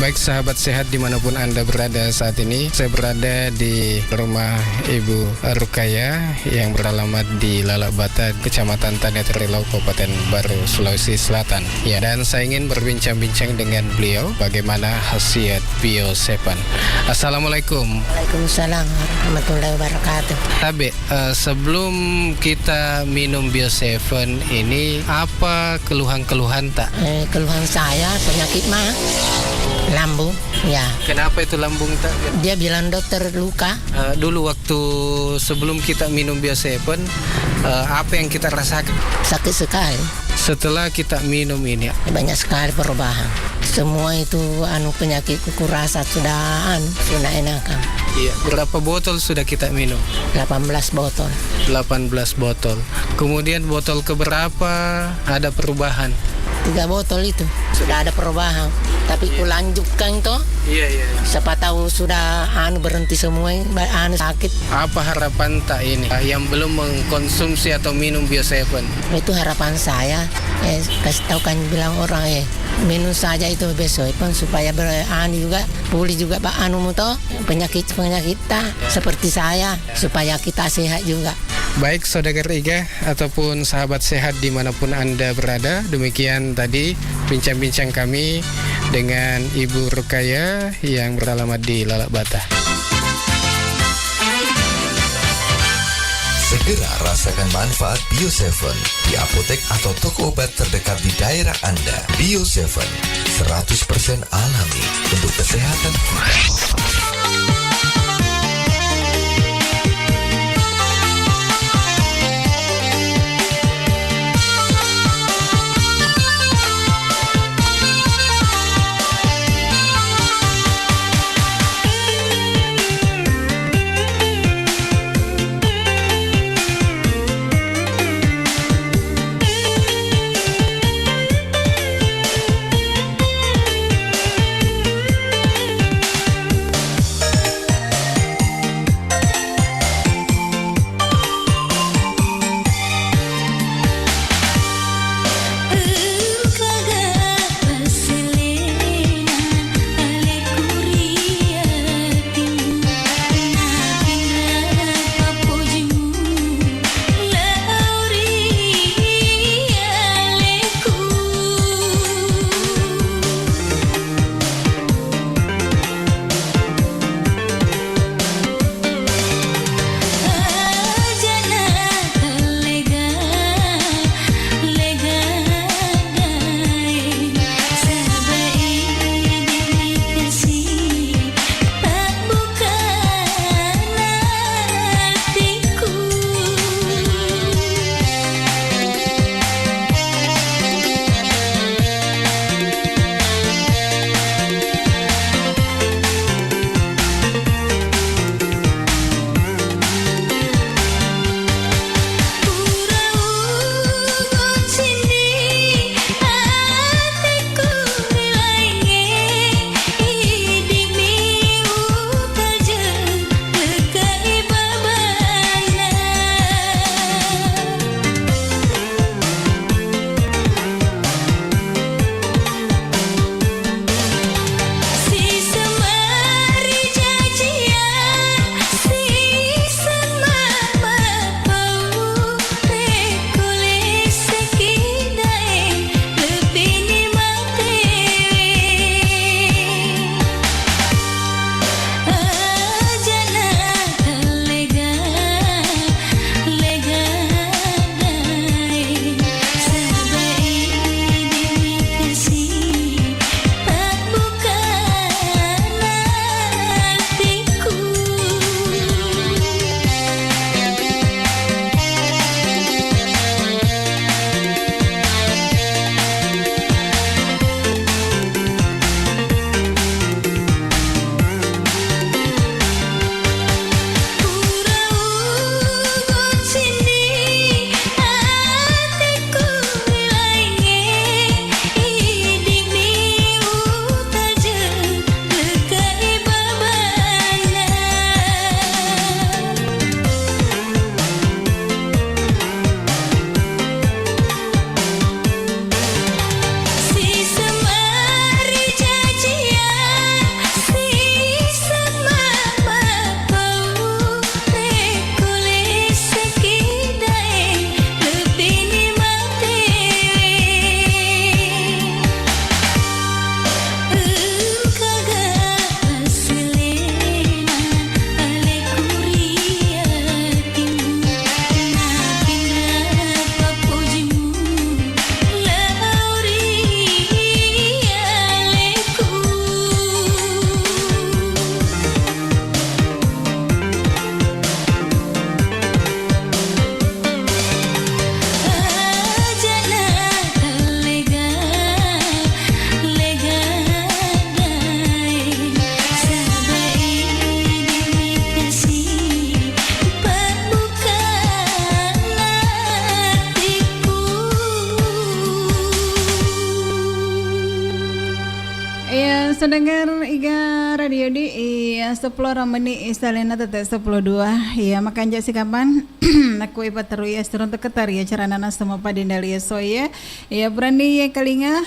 Baik sahabat sehat dimanapun Anda berada saat ini, saya berada di rumah Ibu Rukaya yang beralamat di Lalabata, Kecamatan Tanetrilau, Kabupaten Baru, Sulawesi Selatan. Ya, dan saya ingin berbincang-bincang dengan beliau bagaimana khasiat Bio7. Assalamualaikum.
Waalaikumsalam warahmatullahi wabarakatuh.
Tabe, sebelum kita minum Bio7 ini, apa keluhan-keluhan tak?
Keluhan saya penyakit mah lambung, ya.
Kenapa itu lambung tak?
Dia bilang dokter luka.
Dulu waktu sebelum kita minum Bio7, apa yang kita rasakan?
Sakit sekali.
Setelah kita minum ini,
banyak sekali perubahan. Semua itu penyakit kuku rasa sudah enakan.
Iya, berapa botol sudah kita minum?
18 botol.
18 botol. Kemudian botol keberapa ada perubahan?
3 botol itu sudah ada perubahan. Tapi ku lanjutkan toh.
Iya.
Siapa tahu sudah berhenti semua sakit.
Apa harapan tak ini yang belum mengkonsumsi atau minum Bio7?
Itu harapan saya. Kasih tahu kan bilang orang minum saja itu besok pun supaya juga pulih juga penyakit tak seperti saya supaya kita sehat juga.
Baik saudara Iga ataupun sahabat sehat dimanapun Anda berada, demikian tadi bincang-bincang kami dengan Ibu Rukaya yang beralamat di Lalabata.
Segera rasakan manfaat Bio7 di apotek atau toko obat terdekat di daerah Anda. Bio7 100% alami untuk kesehatan kita.
Sedengar iga radio di 10 menit istalena tete 10:02 ya makan jak sikapan aku ipat teru ya turun teketar ya carana nas sama padindal ya soya ya berani ya kalinga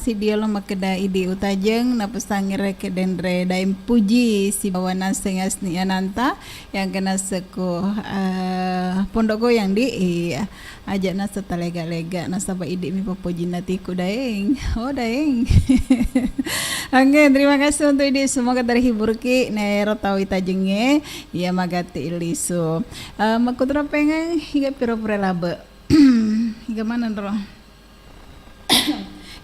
si dia lo makeda ide utajeng na pesangire ke dendre daim puji si bawana sengas ni ananta yang kena seku pondok goyang di iya ajak nas talega-lega nas apa ide mi popoji natiku daeng oh daeng. Oke, terima kasih untuk ini semoga terhibur ki nero tahu itajenge ya magati ilisu. Makutra pengen hingga pira-pira labe. Hingga mana roh?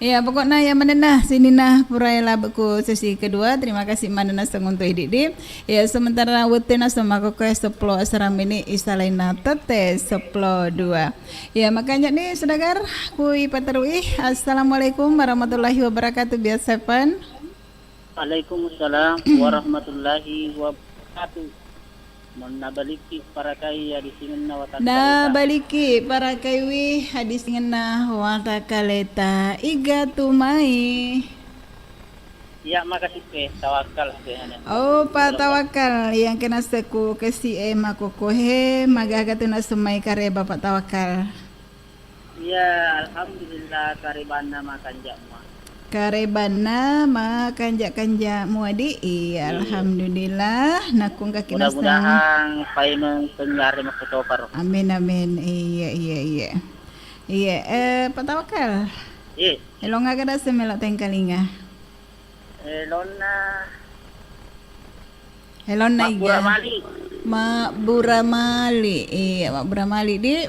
Ya pokoknya ya manena sini nah purai labeku sesi kedua. Terima kasih manena untuk idip. Ya sementara wetena sama koko 10 asram ini istalaina tete 10:02. Ya makanya nih sedagar kui paterui. Assalamualaikum warahmatullahi wabarakatuh biasa pan.
Waalaikumsalam warahmatullahi wabarakatuh. Nabaliki para kai hadis ingenna wa
nabaliki para kaiwi hadis ingenna wa takaleta iga tumai.
Ya makasih pe tawakal pe.
Oh Pak tawakal yang kena seku kesi aku kohe magagatuna semai kare Bapak tawakal.
Ya alhamdulillah karibana makan jakma.
Karebana makanjak-kanjak muadi iya alhamdulillah nakung kaki nasa
mudah-mudahan paimeng penggari makutopar
amin iya Pak Tawakal
iya
elonga kada semelok tengkalinga elonna iga Mak Buramali iya Mak Buramali di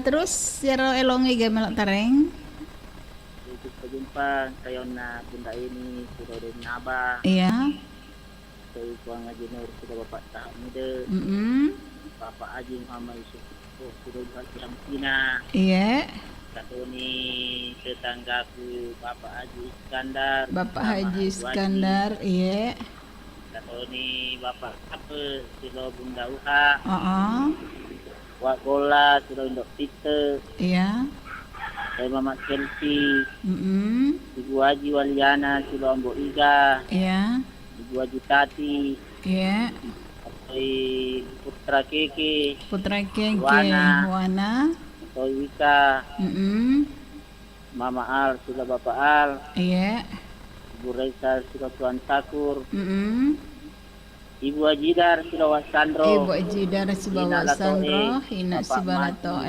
terus siaro elonga iga melok tareng
jumpa kayo na bunda ini sudah dari naba
iya
saya kuang aji nur sudah bapak tak muda bapak aji Muhammad Yusuf sudah buat yang Cina
iya
satu ini tetanggaku bapak Haji Iskandar
iya
satu ini bapak apa sudah bunda Uha Wakola sudah indok Peter
iya
saya Mama Chelsea, Ibu Haji Waliana, Silo Ambo Iga, Ibu Haji Tati, Putra Keke,
Wana,
Wika, Mama Al, Silo Bapak Al, Ibu Raisa, Silo Tuan Sakur, Ibu Ajidar, Silo Wasandro,
Hina Sibalato,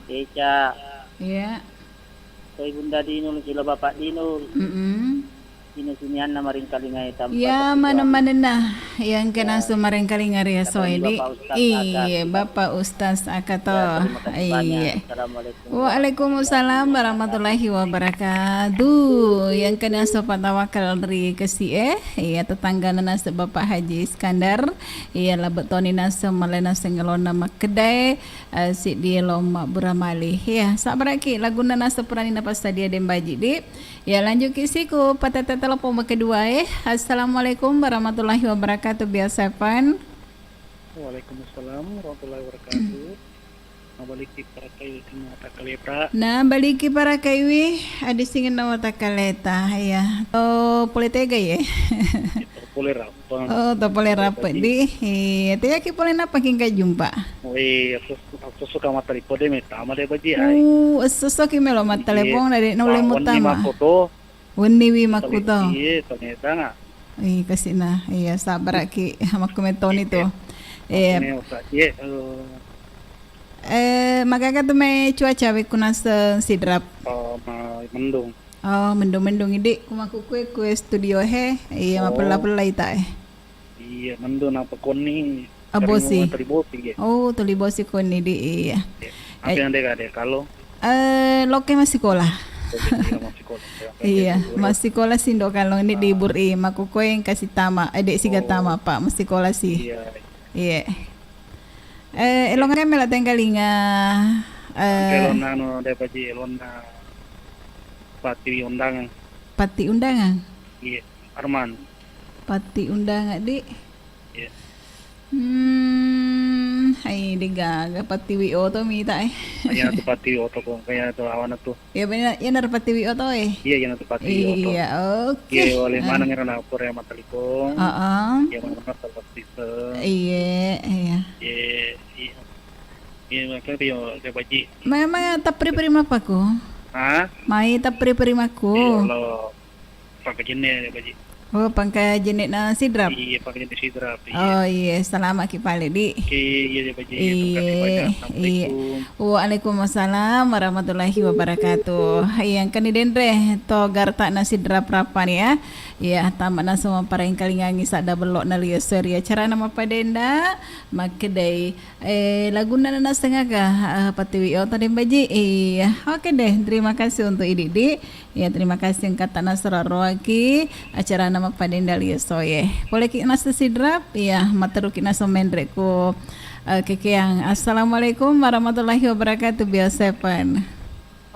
Eca,
iya.
Soy Bunda Dinul, sila Bapak Dinul. Sinusunian na maring kalingay tampat.
Ya mana-mana nah yang kena sumaring kalingar ya soedi. Iya Bapak Ustaz Akato. Iya. Waalaikumsalam warahmatullahi wabarakatuh. Yang kena sopan tawakal dari kesi iya tetangga nas Bapak Haji Iskandar. Iya labet toni nas malena sengelona makedai si dia loma Buramali. Ya sabaraki laguna nas purani napas dia dembaji di. Ya lanjut kisiku patata telepon kedua Assalamualaikum warahmatullahi wabarakatuh biasa pan.
Waalaikumsalam warahmatullahi wabarakatuh. Nabaliki para kaiwi kena takaleta.
Nah baliki para kaiwi adi singin na watakaleta ya. Oh politega ya.
Polera.
Oh to polera pa di. Tiya ki polen apa king jumpa.
Oi aku suka mata ripode meta amade baji ai.
Susu ki melo mata telepon dari nole mutama. Wani makuto.
Iya, ternyata na.
Kasi na. Iya, sabar ki makumeton ito. Magagato may cuaca kuna sa sidrap.
Mendung.
Oh, mendung idi. Kumakukwe ku studio Iya, mapala-pala ita
Iya, mendung na pakoni.
Abosi. Oh, tulibosi ko ni di iya.
Apa yang deka kalau?
Loke masih sekolah. Iya, masih sekolah sih dok kalau ini libur makukoy kasih tama, adik siga tama pak, masih sekolah sih. Iya. Elong kami lah tenggalinga.
Elona no dapat elona pati undangan.
Pati undangan.
Iya, Arman.
Pati undangan di.
Iya.
Hai diga pati WO to mita
Kaya na pati oto ko, kaya to awan na to.
Ya benar, ya nar pati WO to
Iya, yan na pati oto.
Iya, oke.
Iya, wala mana ngira na ako rin matalikong. Iya, mana na sa pastisa.
Iya.
Iya, maka piyo, kaya baji.
Maya tapri prima pa ko.
Ha?
Mai tapri prima ko.
Iya, lo, pagkajine, baji.
Oh, pangka jenik na sidrap.
Iya, pagkajine sidrap.
Oh iya, selamat ki pale di.
Iya, baji. Terima kasih banyak. Assalamualaikum.
Waalaikumsalam warahmatullahi wabarakatuh. Yang kanidendre to garta na sidrap rapan ya. Ya, tamat na semua pareng kalingangi sada belok na liya ya cara nama padenda makedai laguna na setengah ka patiwi o tadi baji. Iya, oke deh. Terima kasih untuk Ididi. Ya, terima kasih yang kata nasrarwaki acara nama padenda liya soye. Boleh kita sidrap ya materu kita somendreku kekeang. Assalamualaikum warahmatullahi wabarakatuh Bioseven.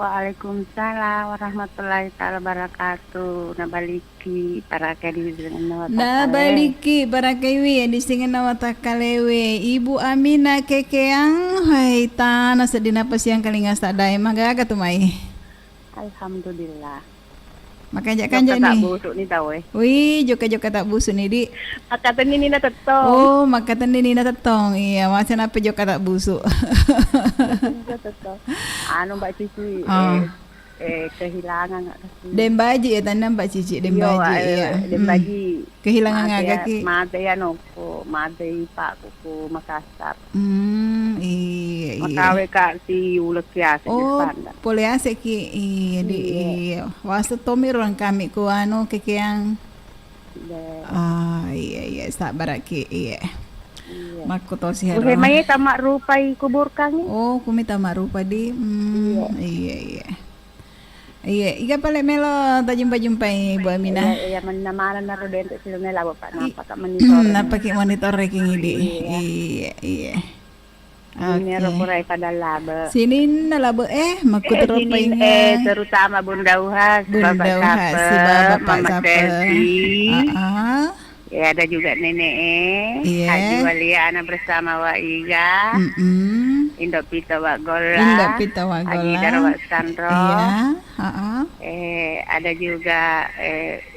Waalaikumsalam warahmatullahi taala wabarakatuh. Nabaliki para kadi dengan
Nabaliki para kewi di singen nawata kalewe. Ibu Amina kekeang. Hai tanah sedina pasiang kalingas tak dae magaga tumai.
Alhamdulillah.
Makanya kanja nih.
Tak busuk nih tahu
Wih, joka tak busuk nih di.
Makatan ini na tetong.
Oh, makatan ini na tetong. Iya, macam apa joka tak busuk.
Anu Mbak Cici. Kehilangan nggak kasih.
Dembaji ya tanda Mbak Cici Dembaji ya.
Dembaji.
Kehilangan nggak kaki.
Mate ya noko, mate Pak kuku Makassar.
Iya.
Makawe kak si ulek biasa.
Oh, boleh asik ki. Iya di. Wastu tomi orang kami ku anu kekeang. Iya sabar ki. Iya. Maku to si hero.
May tamak rupai kubur kang.
Oh, kumi tamak rupa di. Iya. Iya, iga pala melo ta jumpa Bu Aminah.
Iya, manamalan na ro dentro sila nila pa napaka monitor.
Napaki monitor ranking idi. Iya.
Ini ro kurai pada laba.
Sini na laba makutro pa inga.
Terutama Bunda Uhas,
Bunda Uhas, si Bapak Sapa.
Ya, ada juga nenek Haji Waliana bersama Wak Iga. Indok Pita Wak Gola. Haji Darwak Sandro.
Iya.
Ada juga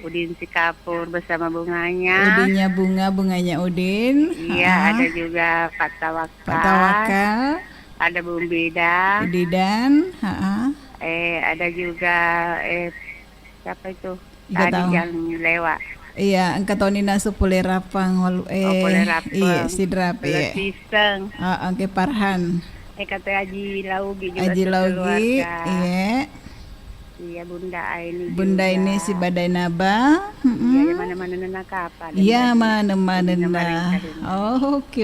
Udin Sikapur bersama bunganya.
Udinnya bunganya Udin.
Iya, ada juga Pak Tawakal. Ada Bung
Bidan.
Ada juga siapa itu? Tadi yang lewat.
Iya, angkat tahun ini sepuluh rapang iya sidrap iya.
Pisang.
Angke Parhan.
Kata Haji Laugi juga.
Haji Laugi, iya.
Iya Bunda ini.
Bunda juga. Ini si Badai Naba.
Iya mana-mana nena kapan.
Iya mana-mana nena. Oh oke.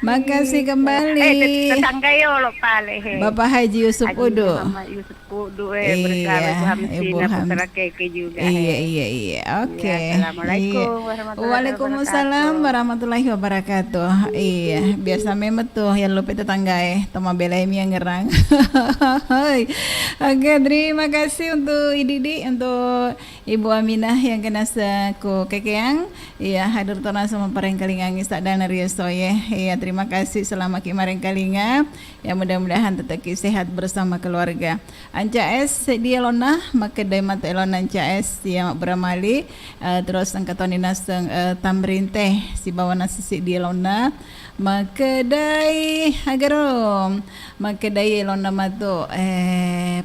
Makasih kembali.
Tetangga yo lo pale.
Bapak Haji Yusuf Udu.
Yusuf Udu berkala Hamsina putra Keke juga.
Iya. Oke.
Assalamualaikum warahmatullahi wabarakatuh.
Waalaikumsalam warahmatullahi wabarakatuh. Iya, biasa memang tuh yang lupa tetangga toma belai mi yang ngerang. Oke, terima kasih untuk Ididi, untuk Ibu Aminah yang kena seku kekeang. Iya, hadir tona sama pareng kalingangi sak dana riesoye. Iya, terima kasih selama kimareng kalinga. Ya mudah-mudahan tetap sehat bersama keluarga. Anca es dia lona maka daimat elona anca es yang beramali terus angkatoni naseng tamrinte si bawana sisi dia lona maka dai agarom maka dai elona mato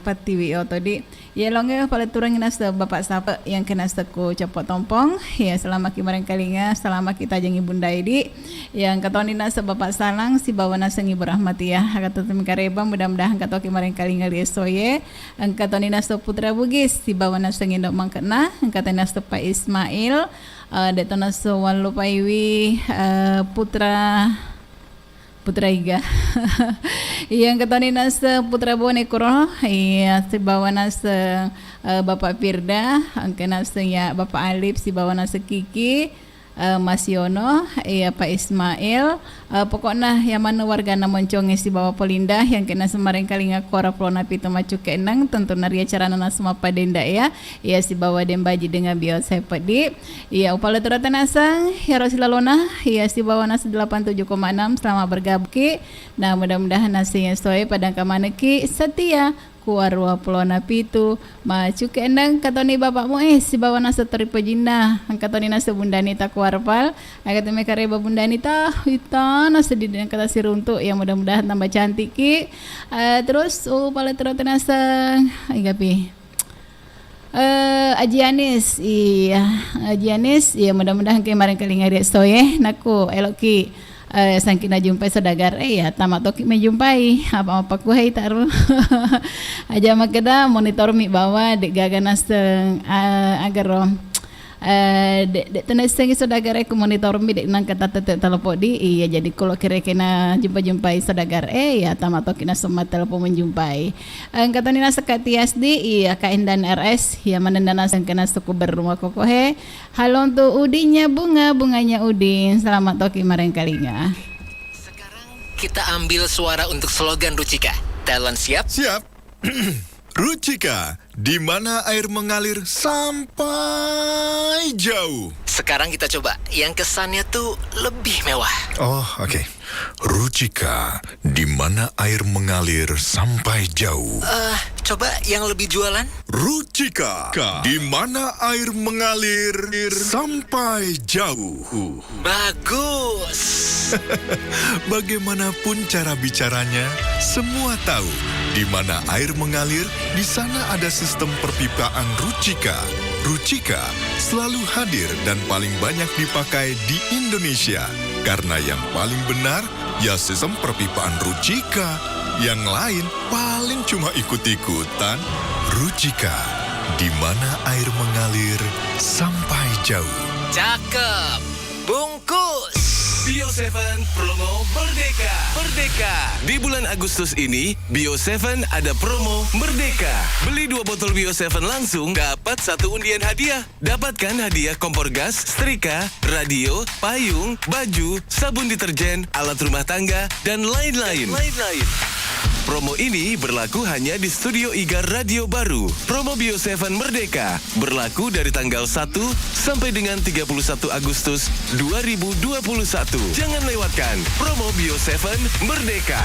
patiwi otodi ya longe pala turang nas bapak sapa yang kena seku cepot tompong ya selama kimareng kalinga selama kita jangi bunda idi yang katoni nas bapak salang si bawana sengi berahmati ya kata temi kareba mudah-mudahan kato kimareng kalinga liesoye angkatoni nas putra bugis si bawana sengi dok mangkena angkatoni nas Pak Ismail detona sowan lupaiwi putra Iga yang ketoni nas putra bone kuro iya si bawa nas Bapak Firda angke nas ya Bapak Alif si bawa nas Kiki Mas Yono, Pak Ismail, pokoknya yang mana warga na moncong si bawa Polinda yang kena semaring kalinga kora plona pitu macu kenang tentu naria cara nana semua padenda ya si bawa dembaji dengan bio sepedi upala turatan asang ya Rosilalona si bawa nasi 87,6 selama bergabki. Nah mudah-mudahan nasi yang sesuai pada kamaneki setia kuarwa pelona pitu macu kendang katoni bapakmu si bawa nasa teripo jinna katoni nasa bundani tak kuarpal agak teme kareba bundani ta hita nasa di kata si runtuk yang mudah-mudahan tambah cantik ki. Terus pala terus nasa igapi Aji Anis Aji Anis mudah-mudahan kemarin kali ngari stoye naku eloki sangkina jumpai sedagar ya tamat toki menjumpai apa-apa ku hai taruh aja makeda monitor mi bawa dek gaganas agar dek teneseng sedagar ku monitor mi dek nang kata telepon di jadi kalau kira kena jumpai sedagar ya tamat toki na semua telepon menjumpai kata nina sekati SD KN dan RS ya manendana sangkina suku berumah kokohe. Halo untuk Udinya bunganya Udin. Selamat toki kemarin kalinya.
Kita ambil suara untuk slogan Rucika. Talent siap?
Siap. Rucika, di mana air mengalir sampai jauh.
Sekarang kita coba yang kesannya tuh lebih mewah.
Oh, oke. Rucika, di mana air mengalir sampai jauh.
Coba yang lebih jualan.
Rucika, di mana air mengalir sampai jauh.
Bagus.
Bagaimanapun cara bicaranya, semua tahu di mana air mengalir, di sana ada sistem perpipaan Rucika. Rucika selalu hadir dan paling banyak dipakai di Indonesia. Karena yang paling benar, ya sistem perpipaan Rucika. Yang lain paling cuma ikut-ikutan. Rucika, di mana air mengalir sampai jauh.
Cakep. Bungkus. Bio 7 promo Merdeka. Merdeka. Di bulan Agustus ini, Bio 7 ada promo Merdeka. Beli 2 botol Bio 7 langsung, dapat 1 undian hadiah. Dapatkan hadiah kompor gas, setrika, radio, payung, baju, sabun deterjen, alat rumah tangga, dan lain-lain. Promo ini berlaku hanya di Studio Igar Radio Baru. Promo Bio 7 Merdeka berlaku dari tanggal 1 sampai dengan 31 Agustus 2021. Jangan lewatkan promo Bio 7 Merdeka.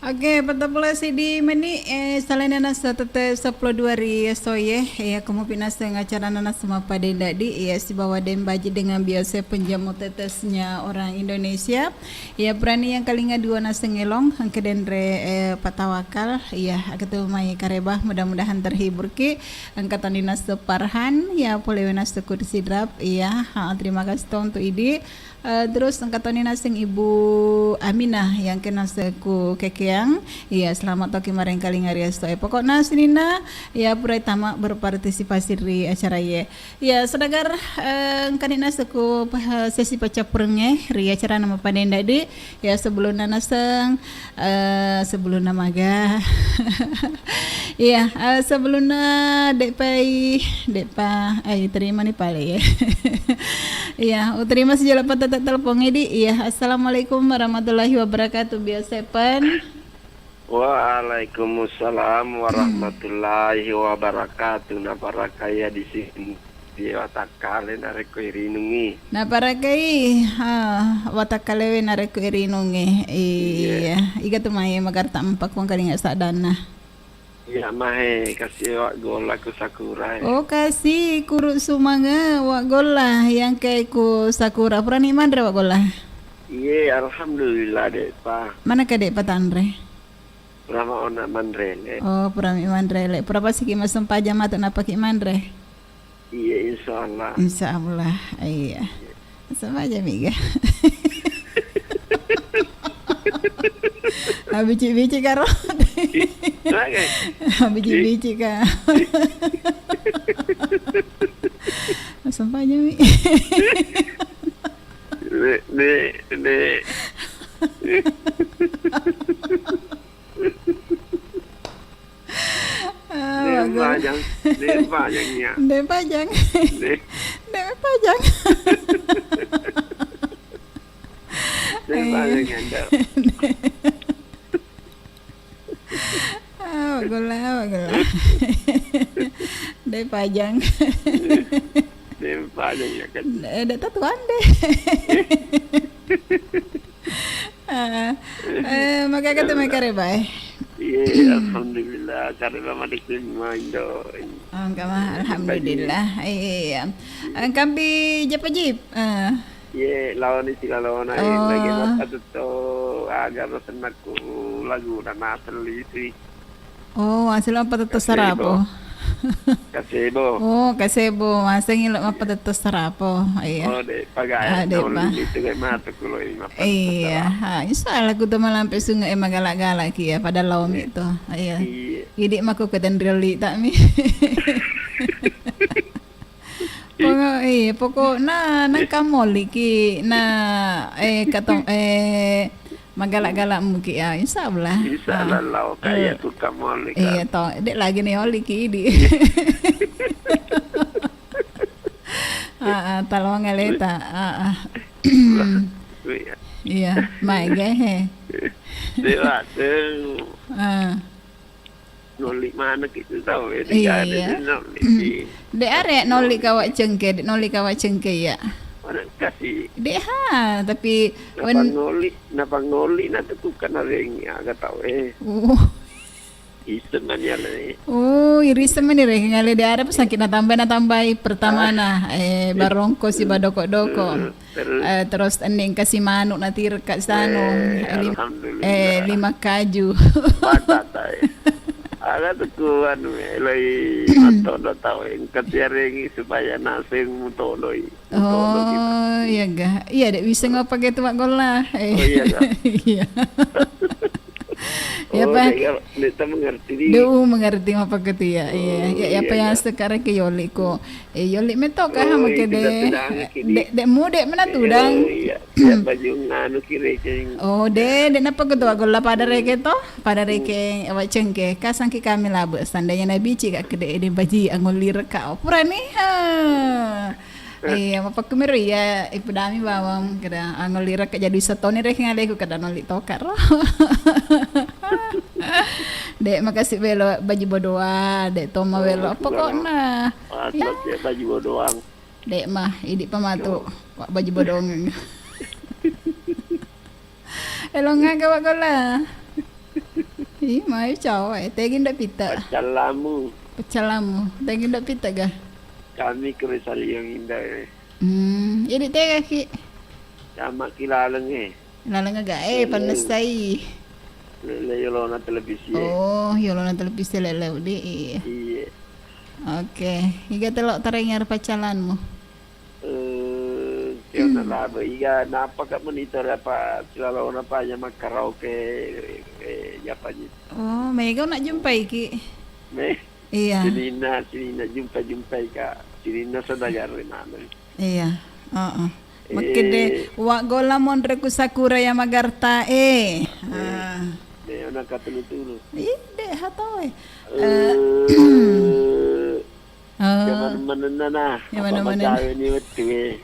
Oke, patapulasi di meni selain nana tete 12 hari soye ya kamu pinas dengan acara nana semua pada dadi ya si bawa dembaji dengan biasa penjamu tetesnya orang Indonesia ya berani yang kalinga dua nasa ngelong angke denre patawakal ya ketemu mai karebah mudah-mudahan terhibur ki angkatan dinas Parhan ya polewe nas kursi drap ya terima kasih untuk ide. Terus angkatan nasing Ibu Aminah yang kena seku kekeang ya selamat toki mareng kali ngarias to pokoknya sinina ya purai tamak berpartisipasi di acara ya sedagar kanina seku sesi pacapurenge ri acara nama panenda di ya sebelum nanaseng sebelum namaga ya sebelum depa terima nih pale ya ya terima sejala patah telepon ini ya. Assalamualaikum warahmatullahi wabarakatuh Bioseven.
Waalaikumsalam warahmatullahi wabarakatuh. Na parakaya di sini di watakale nareko irinungi.
Na parakai watakale nareko irinungi. Iya. Iga tumai magarta empak wang kalinga sadana.
Ya mahe kasih wak gola ku sakura.
Oh kasih kuru sumanga wak gola yang kayak ku sakura. Purani mandre wak gola.
Iya alhamdulillah dek pa.
Mana ka dek patandre?
Purama ona mandrele.
Oh purami mandrele. Purapa sih kimas sempah jam atau napa ki mandre?
Iya insyaallah.
Insyaallah iya. Sama aja miga. Bici-bici karo. Bici-bici ka. Sampahnya mi.
Ne. Pajang.
Gola. Deh pajang.
Ya kan.
Ada tatuan deh. Maka kata mereka rebay.
Iya, alhamdulillah. Karena madikin mando.
Alhamdulillah. Iya. Kampi jep.
Iya, lawan isi lawan ay lagi atau to agar senakku lagu dan asal isi.
Oh, asal apa tetu sarapo?
Kasebo.
Oh, kasebo. Masa ngilok apa tetu sarapo? Iya.
Oh, deh pagaya. Itu kayak mata kulo ini.
Iya. Insyaallah aku tuh malampe sungai magalak-galak ya pada lawan itu. Iya. Jadi maku ketendreli tak mi. Pokoknya kamoli ki na katong magalak-galak muki ya insyaallah.
Insyaallah lau kaya tu kamoli.
Iya toh, dek lagi nih oli ki di. Talong ngeleta. Iya, mai gehe.
Dewa noli mana gitu tahu ya.
Iya. Dek arek noli kawak cengke ya.
Orang kasih.
Dek tapi
napa noli nanti bukan ada yang agak tahu Iseman ya le.
Oh, iriseman ni rek ngale de arep sakit na tambah pertama na barongko si badoko-doko. Terus ending kasih manuk na tirka sano. 5 kaju.
Ada tukuan lagi matodo tahu yang ketiarengi supaya nasing mutodoi.
Oh iya gak, iya dek bisa ngapa gitu mak gola.
Oh iya gak.
Iya. Ya pak.
Kita mengerti dia.
Dia mengerti apa gitu ya. Iya. Apa yang sekarang ke Yoli ko. Yoli metok kah makai dek mu dek mana tudang.
Iya. Baju nganu kiri ceng.
Oh dek napa gitu gola pada reke to? Pada reke awak cengke. Kasang ki kami labu. Sandanya nabi cik kak dek baju angulir kau. Purani Iya, apa kemiri ya ibu dami bawang kada angulir kak jadi setoni rek ngaleku kada noli tokar. Dek makasih belo baju bodoa, dek toma belo pokoknya.
Ya baju bodoang.
Dek mah idik pematu baju bodong. Elong nga gawa ko la. Ih, mau cowok. Tegi ndak pita.
Pacalamu.
Pacalamu. Tegi ndak pita ga?
Kami kerisali yang indah.
Ini tega ki.
Sama kilaleng
Lalang aga panasay.
Lele yolona televisi.
Oh, yolona televisi lele udi.
Iya.
Oke, iga telok tarengar pacalanmu.
Kaya laba iga napaka monitor apa silalona pa nya karaoke apa gitu.
Oh, mega nak jumpai ki. Iya.
Sinina jumpa ka. Sinina sadagar mana.
Iya. Makede wa gola mondre ku sakura ya magarta
Ona katulu-tulu.
Ide hatoy.
Mana-mana.
Mana-mana.
Ini betul.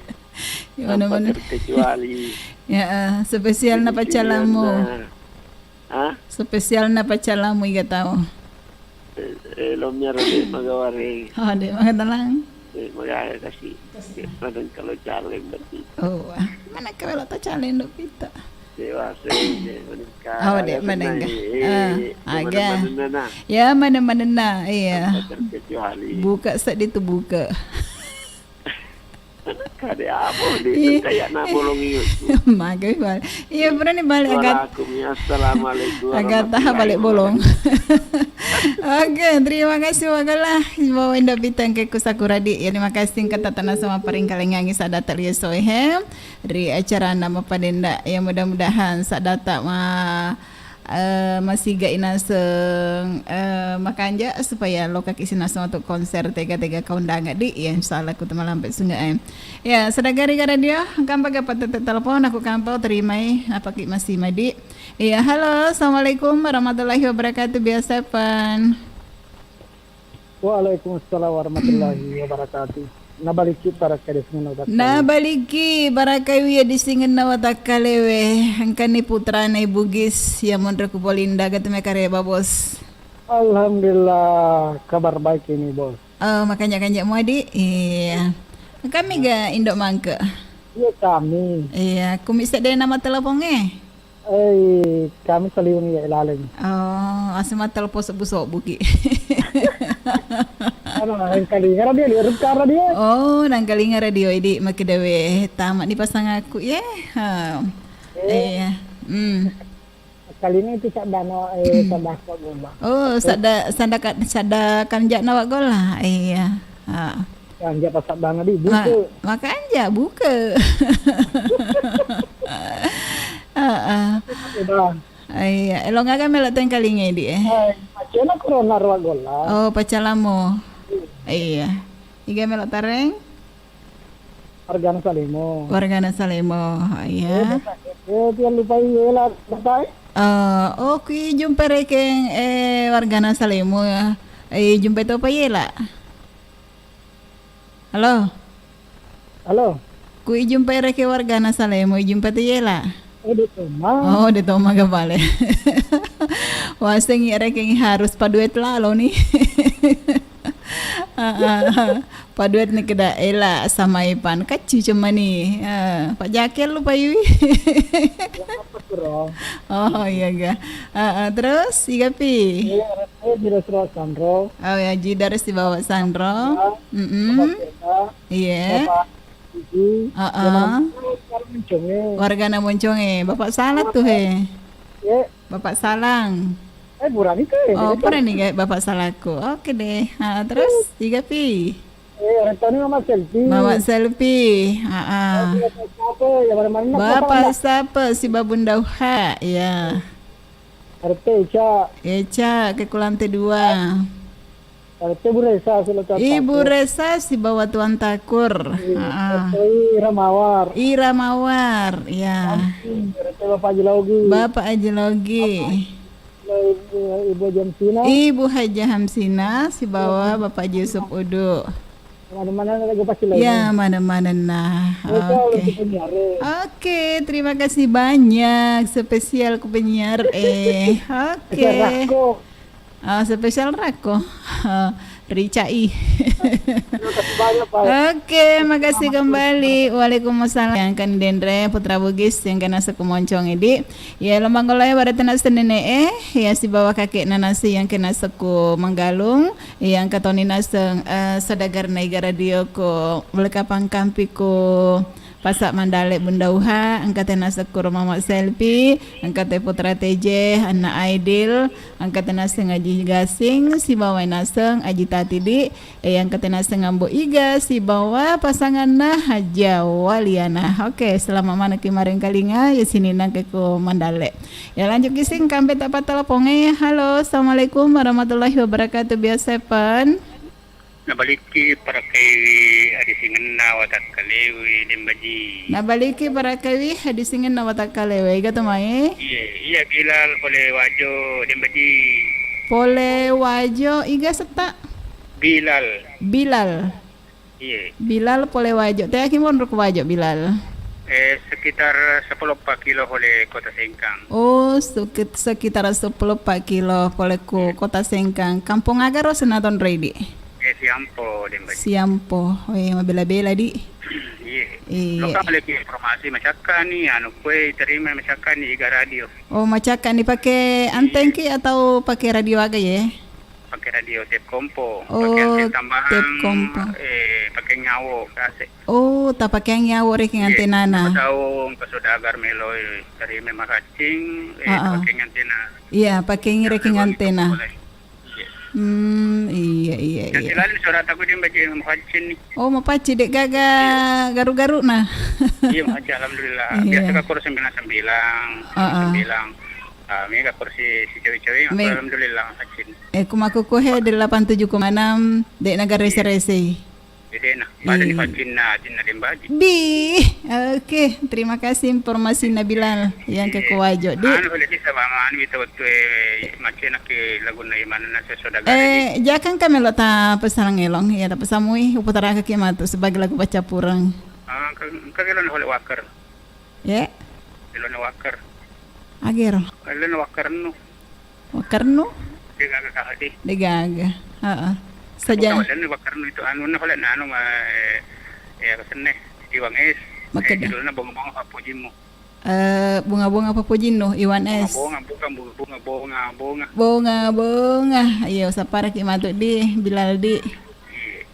Mana-mana.
Kecuali.
Ya, spesial na pacalamu. Spesial na pacalamu iga tao.
Lomnya rode magawari.
De magadalang.
Magaya kasi. Madang kalau challenge berarti.
Oh, mana kawala ta challenge do pita.
Dewa de menikah.
De menengah. Aga.
Mana-mana.
Ya, mana-mana na. Iya.
Kecuali.
Buka set itu buka.
Kade apa di kayak na bolong iyo.
Magay bal. Iya berani balik agak.
Assalamualaikum.
Agak taha balik bolong. Oke, terima kasih wagalah. Bawa indah bitang ke kusakuradi. Ya terima kasih kata tanah sama paring kalengangi sadata liya sohem. Dari acara nama padenda. Ya mudah-mudahan sadata masih gak inaseng makanja supaya lokak isinaseng untuk konser tega-tega kaundangan di ya insyaallah aku teman lampai sungai ya sedagari kada dia kampa gapat telepon aku kampau terimai apa ki masih madi ya halo assalamualaikum warahmatullahi wabarakatuh biasa pan.
Waalaikumsalam warahmatullahi wabarakatuh. Nabaliki barakai
wiya disingin na watakalewe angkani putra na ibugis ya mondra ku Polinda gatme kareba bos.
Alhamdulillah kabar baik ini bos.
Makanya mo di iya kami ga indok mangke.
Iya kami.
Iya kumisa deh nama teleponnya.
Kami saliwang ya ilalim.
Asma telepon sebusok buki.
Nang kalinga radio rekara dia.
Nang kalinga radio idi makidawe tamat di pasang aku ya. Iya.
Kalinga itu sadano sadako gomba.
Sadakan jak nawak gola. Iya.
Yang dia pasak banget di buka.
Makanya buka. Iya, elong agak melak teng kalinga di
Macena corona gola.
Pacalamo. Iya. Iga melak tareng. Wargana Salemo. Iya.
Tiang lupa iela batai.
Kui jumpa rekeng wargana Salemo ya. Jumpa to pa iela. Halo. Kui jumpa rekeng wargana Salemo jumpa to iela.
De
toma ga vale. Waseng rekeng harus paduet lalo nih. Paduet nih keda ela sama Ipan kacu cuma nih Pak Jakel lu payu. Iya ga. Terus igapi ya jidares dibawa Sandro. Iya. Wargana Monconge. Bapak Salat tuh Bapak Salang.
Burani ke?
Pernah nih Bapak Salahku. Oke deh. Terus tiga pi. Mama selfie. Bapak siapa si Babunda Uha ya. Eca ke Kulante 2. Ibu Resa si bawa Tuan Takur. Ira Mawar ya. Bapak Haji Logi. Ibu Haji Hamsina si bawa Bapak Yusuf Udu. Ya mana-mana nah. Oke, terima kasih banyak spesial ke penyiar Oke. Spesial Rako. Ricai. Oke, makasih kembali. Waalaikumsalam. Yang kan Dendre Putra Bugis yang kena sekumoncong ini. Ya lembang golai pada tenas nene ya si bawa kakek nanasi yang kena seku Manggalung yang katoni naseng sadagar naiga radio ko melekapang kampiku Pasak Mandalek Bundauha, angkatan nasekur Mamat Selfie, angkatan Putra TJ, anak Aidil, angkatan naseng Aji Gasing, si bawa naseng Aji Tatidi, angkatan naseng Ambo Iga, si bawa pasangan nah Haja Waliana. Oke, selama mana kemarin kalinga, ya sini nangke ko Mandalek. Ya lanjut kising kampe tak patah teleponnya. Halo, assalamualaikum warahmatullahi wabarakatuh. Biasa pan.
Nabaliki para kay hadisingen na watak kalewi dimbaji.
Nabaliki para kay hadisingen na watak kalewi. Gato mae?
Iya Bilal pole wajo dimbaji.
Pole wajo iga seta. Bilal. Iya. Bilal pole wajo. Teh kimon ruk wajo Bilal.
Sekitar 10 kilo oleh Kota Sengkang.
Oh, sekitar 10 kilo oleh Kota Sengkang. Kampung Agaro senaton ready. Siampo, mabela-bela di.
Iya. Lokal lagi informasi macakan nih, kue terima macakan nih Iga Radio.
Oh, macakan nih pakai anten ki atau pakai radio aga ya?
Pakai radio tape kompo.
Oh,
pakai tambahan.
Tape kompo.
Pakai nyawo kasih.
Oh, tak pakai nyawo reking antena na.
Tahu kesudagar meloy terima makacing, pakai antena.
Iya, pakai reking antena. Iya.
Yang lain surat aku dia baca mukacin nih.
Oh, mapaci dek gaga garu-garu nah.
Iya, maca alhamdulillah. Biasa ka kursi 99. Mega kursi si cewek-cewek alhamdulillah mukacin.
Kumakukuhe 87,6 dek negara rese-rese.
Jadi nah, pada di vaksin na dimbaji.
Oke, terima kasih informasi Nabilal yang ke Kuwajo.
Boleh bisa baman itu waktu macam nak lagu na iman na saudara.
Jangan kami lo ta pesan ngelong ya ta pesamui uputara ke kimatu sebagai lagu baca purang.
Kagilon oleh wakar.
Ya.
Kagilon wakar.
Agero.
Kagilon wakar nu.
Wakar nu?
Degaga kahadi.
Degaga. Saja.
Dan wakar nu itu na oleh na kesene Iwan S. Judulnya bunga-bunga apa jimu.
Bunga-bunga apa pujino Iwan S. Bunga. Iya usah parah ki matuk di Bilal di.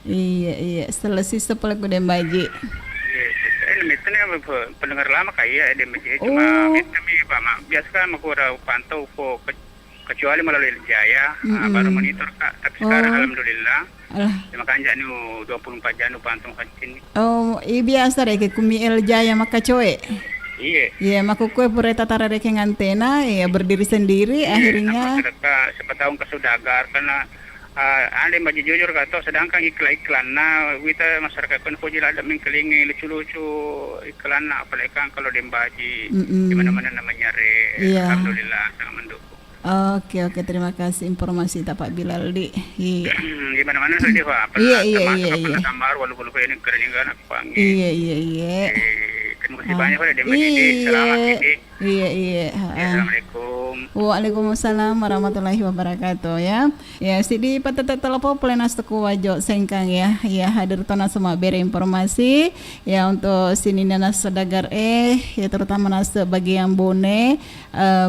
Iya selesai sepelek udah baji.
Ini pendengar lama kayak Dembaji cuma biasa kan aku udah pantau kecuali melalui Jaya baru monitor Kak, tapi sekarang alhamdulillah terima kasih nih 24 jam pantau kacin.
Oh, biasa deh ke kumi El Jaya maka coe. Iya, maku kue pura tatara rekeng antena ya berdiri sendiri akhirnya.
Siapa tahu kesudagar karena ada baju jujur kata sedangkan iklan kita masyarakat kan puji ada mengkelingi lucu-lucu iklan apalagi kan kalau dembaji di mana-mana namanya alhamdulillah sangat mendukung.
Oke, terima kasih informasi Pak Bilal di.
Di mana-mana saja Pak.
Iya.
Tambah walaupun ini keren juga nak panggil.
Iya.
Terima kasih banyak pada Dembaji. Selamat ini.
Iya.
Assalamualaikum.
Waalaikumsalam warahmatullahi wabarakatuh ya. Ya, sidi patata telepon plenas teku wajo sengkang ya. Ya hadir tona semua beri informasi ya untuk sini nanas sedagar ya terutama nas bagian bone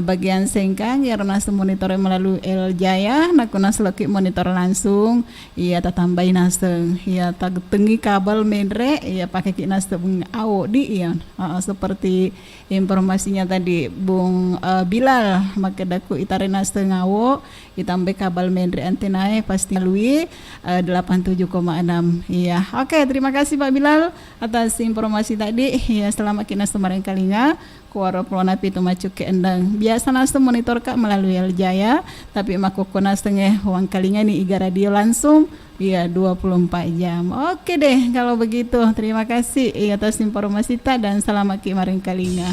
bagian sengkang ya nas monitor melalui El Jaya nakuna seleki monitor langsung ya tatambai naseng ya tag tengi kabel medre ya pakai kinas tebung awo di ya seperti informasinya tadi Bung Bilal makedaku itare naseng awo ditambah kabel medre antenae pasti melalui 87,6 ya. Oke, terima kasih Pak Bilal atas informasi tadi ya. Selamat kinas kemarin kalinya kuaro pronapi tu macuk ke endang biasa nasem monitor Kak melalui El Jaya tapi makoko nasengeh uang kalinya nih Iga Radio langsung ya 24 jam. Oke deh kalau begitu terima kasih atas informasi tak dan selamat kemarin kalinya.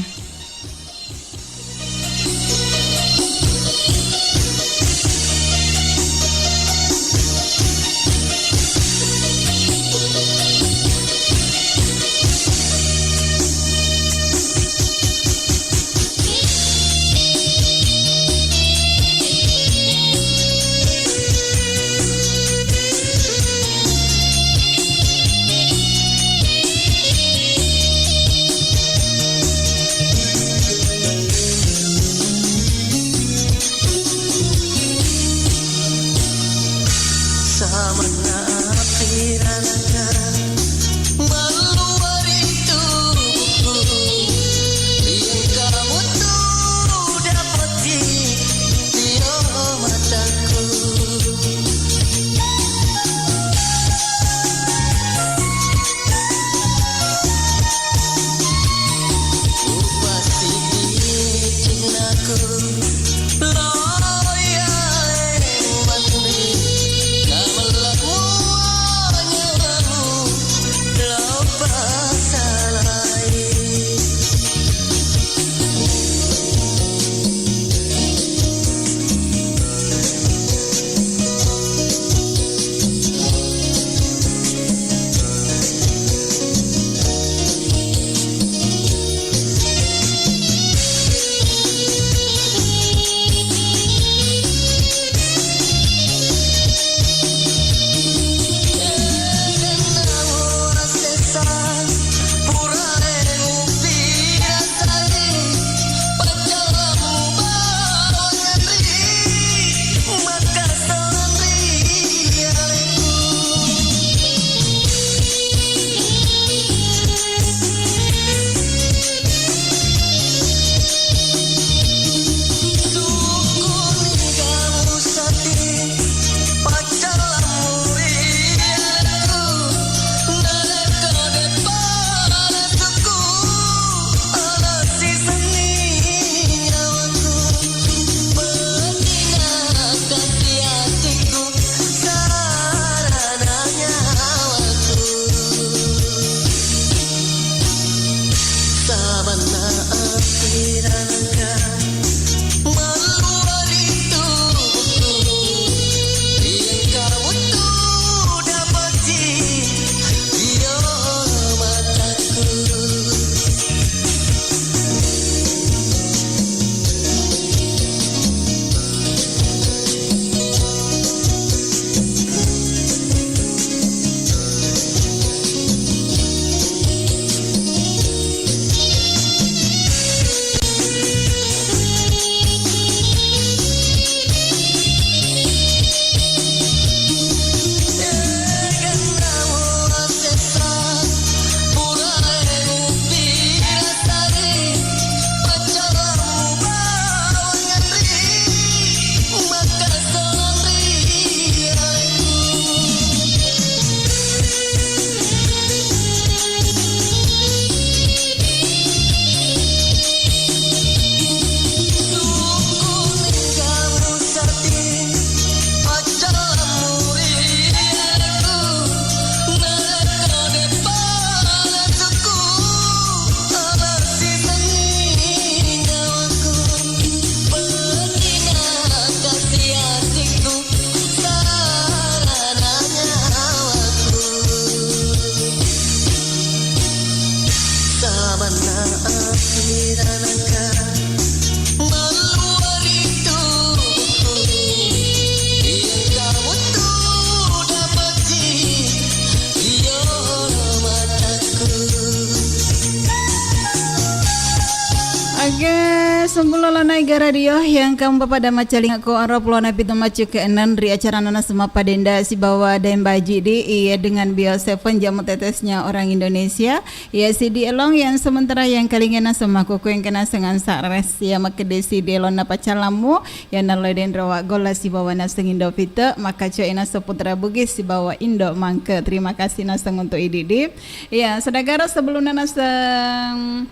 Sembulala Naiga Radio yang kamu Bapak dan macaling aku arop lona pitu macu ke enan ri acara nana semua padenda si bawa dan baji di iya dengan Bio 7 jamu tetesnya orang Indonesia ya si di elong yang sementara yang kalingena sama kuku yang kena sengan sares ya makedesi di elona pacalamu yang naloi den rawa gola si bawa naseng Indo Vita maka coy nasa putra bugis si bawa Indo Mangke. Terima kasih naseng untuk ididip ya saudara sebelum naseng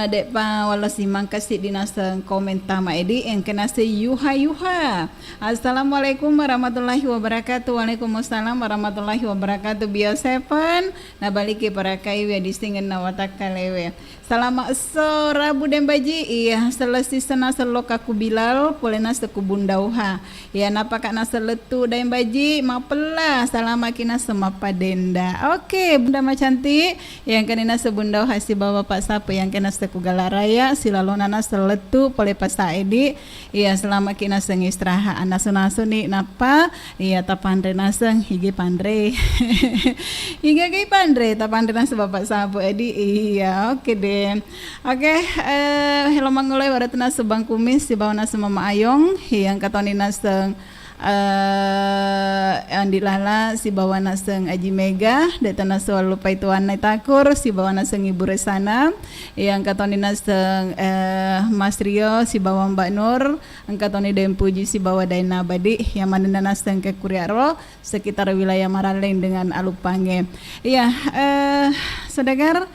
dek pa wala simang kasih dinasang komentar ma edi yang kena se yuha. Assalamualaikum warahmatullahi wabarakatuh. Waalaikumsalam warahmatullahi wabarakatuh. Bio 7 na baliki para kayu di singen na watak kalewe. Selama Rabu dan baji iya selesi sana selok aku Bilal polena seku bundauha. Ya napaka na seletu dan baji mapela salama kina sama padenda. Oke, Bunda Macanti yang kanina sebundauha si bawa Pak Sapa yang kena seku galaraya silalonana seletu pole pasaedi iya selama kina seng istirahat nasu ni napa iya tapandre naseng higi pandre hingga gay pandre tapandre nasu Bapak Sapa edi iya oke deh oke hello mangolai waratna sebang kumis si bawa nasu Mama Ayong yang katoni naseng andilala si bawa naseng Aji Mega datana soal lupa itu anai takur si bawa naseng Ibu Resana yang katoni naseng Mas Rio si bawa Mbak Nur angkatoni dan puji si bawa Daina Badi yang mana naseng ke Kuriaro sekitar wilayah Maraleng dengan Alupange iya saudara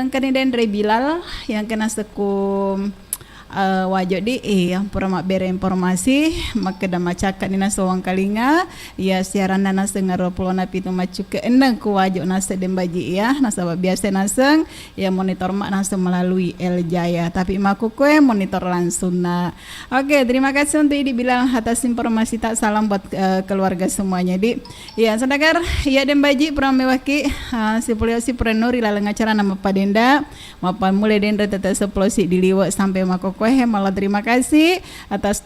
kani dan Re Bilal yang kena sekum wajok di yang pura bere informasi maka dah macakat ni nasa wang kalinga ya siaran nasa ngaro pelona pitu macu ke enang ku wajok nasa dembaji ya nasa biasa nasa ya monitor mak nasa melalui El Jaya tapi maku kue monitor langsung na. Oke, terima kasih untuk dibilang atas informasi tak salam buat keluarga semuanya di ya saudara ya dembaji pura mewaki si polisi prenuri lalang acara nama padenda mapan mulai dendra tetap seplosi diliwat sampai maku malah terima kasih atas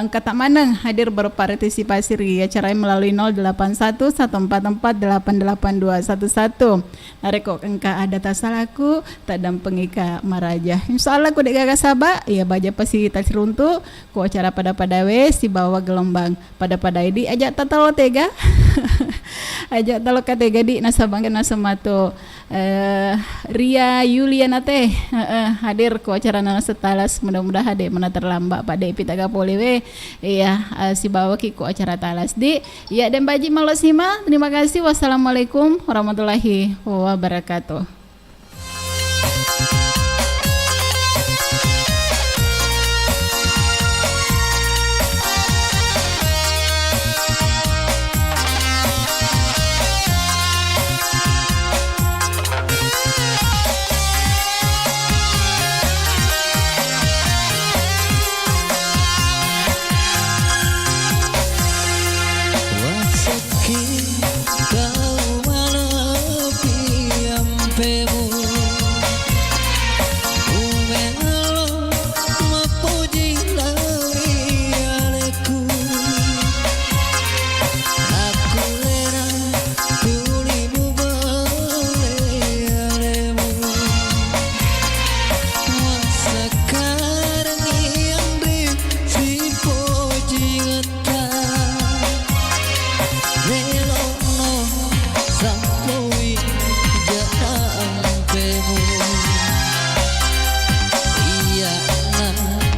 engkau tak maneng hadir berpartisipasi di acara melalui 081144882211 nareko engkau ada tasalaku tak dan pengika maraja insyaallah ku dek gagas sabak ya baja pasti tas runtu ku acara pada si bawa gelombang pada ini ajak tatalo tega ajak talo katega di nasabang nasa mato Ria Yuliana teh hadir ku acara nasa talas mudah-mudahan dek mana terlambat Pak Dek pitaga polewe iya si bawa kiku acara talas di ya dan baji malosima terima kasih wassalamualaikum warahmatullahi wabarakatuh.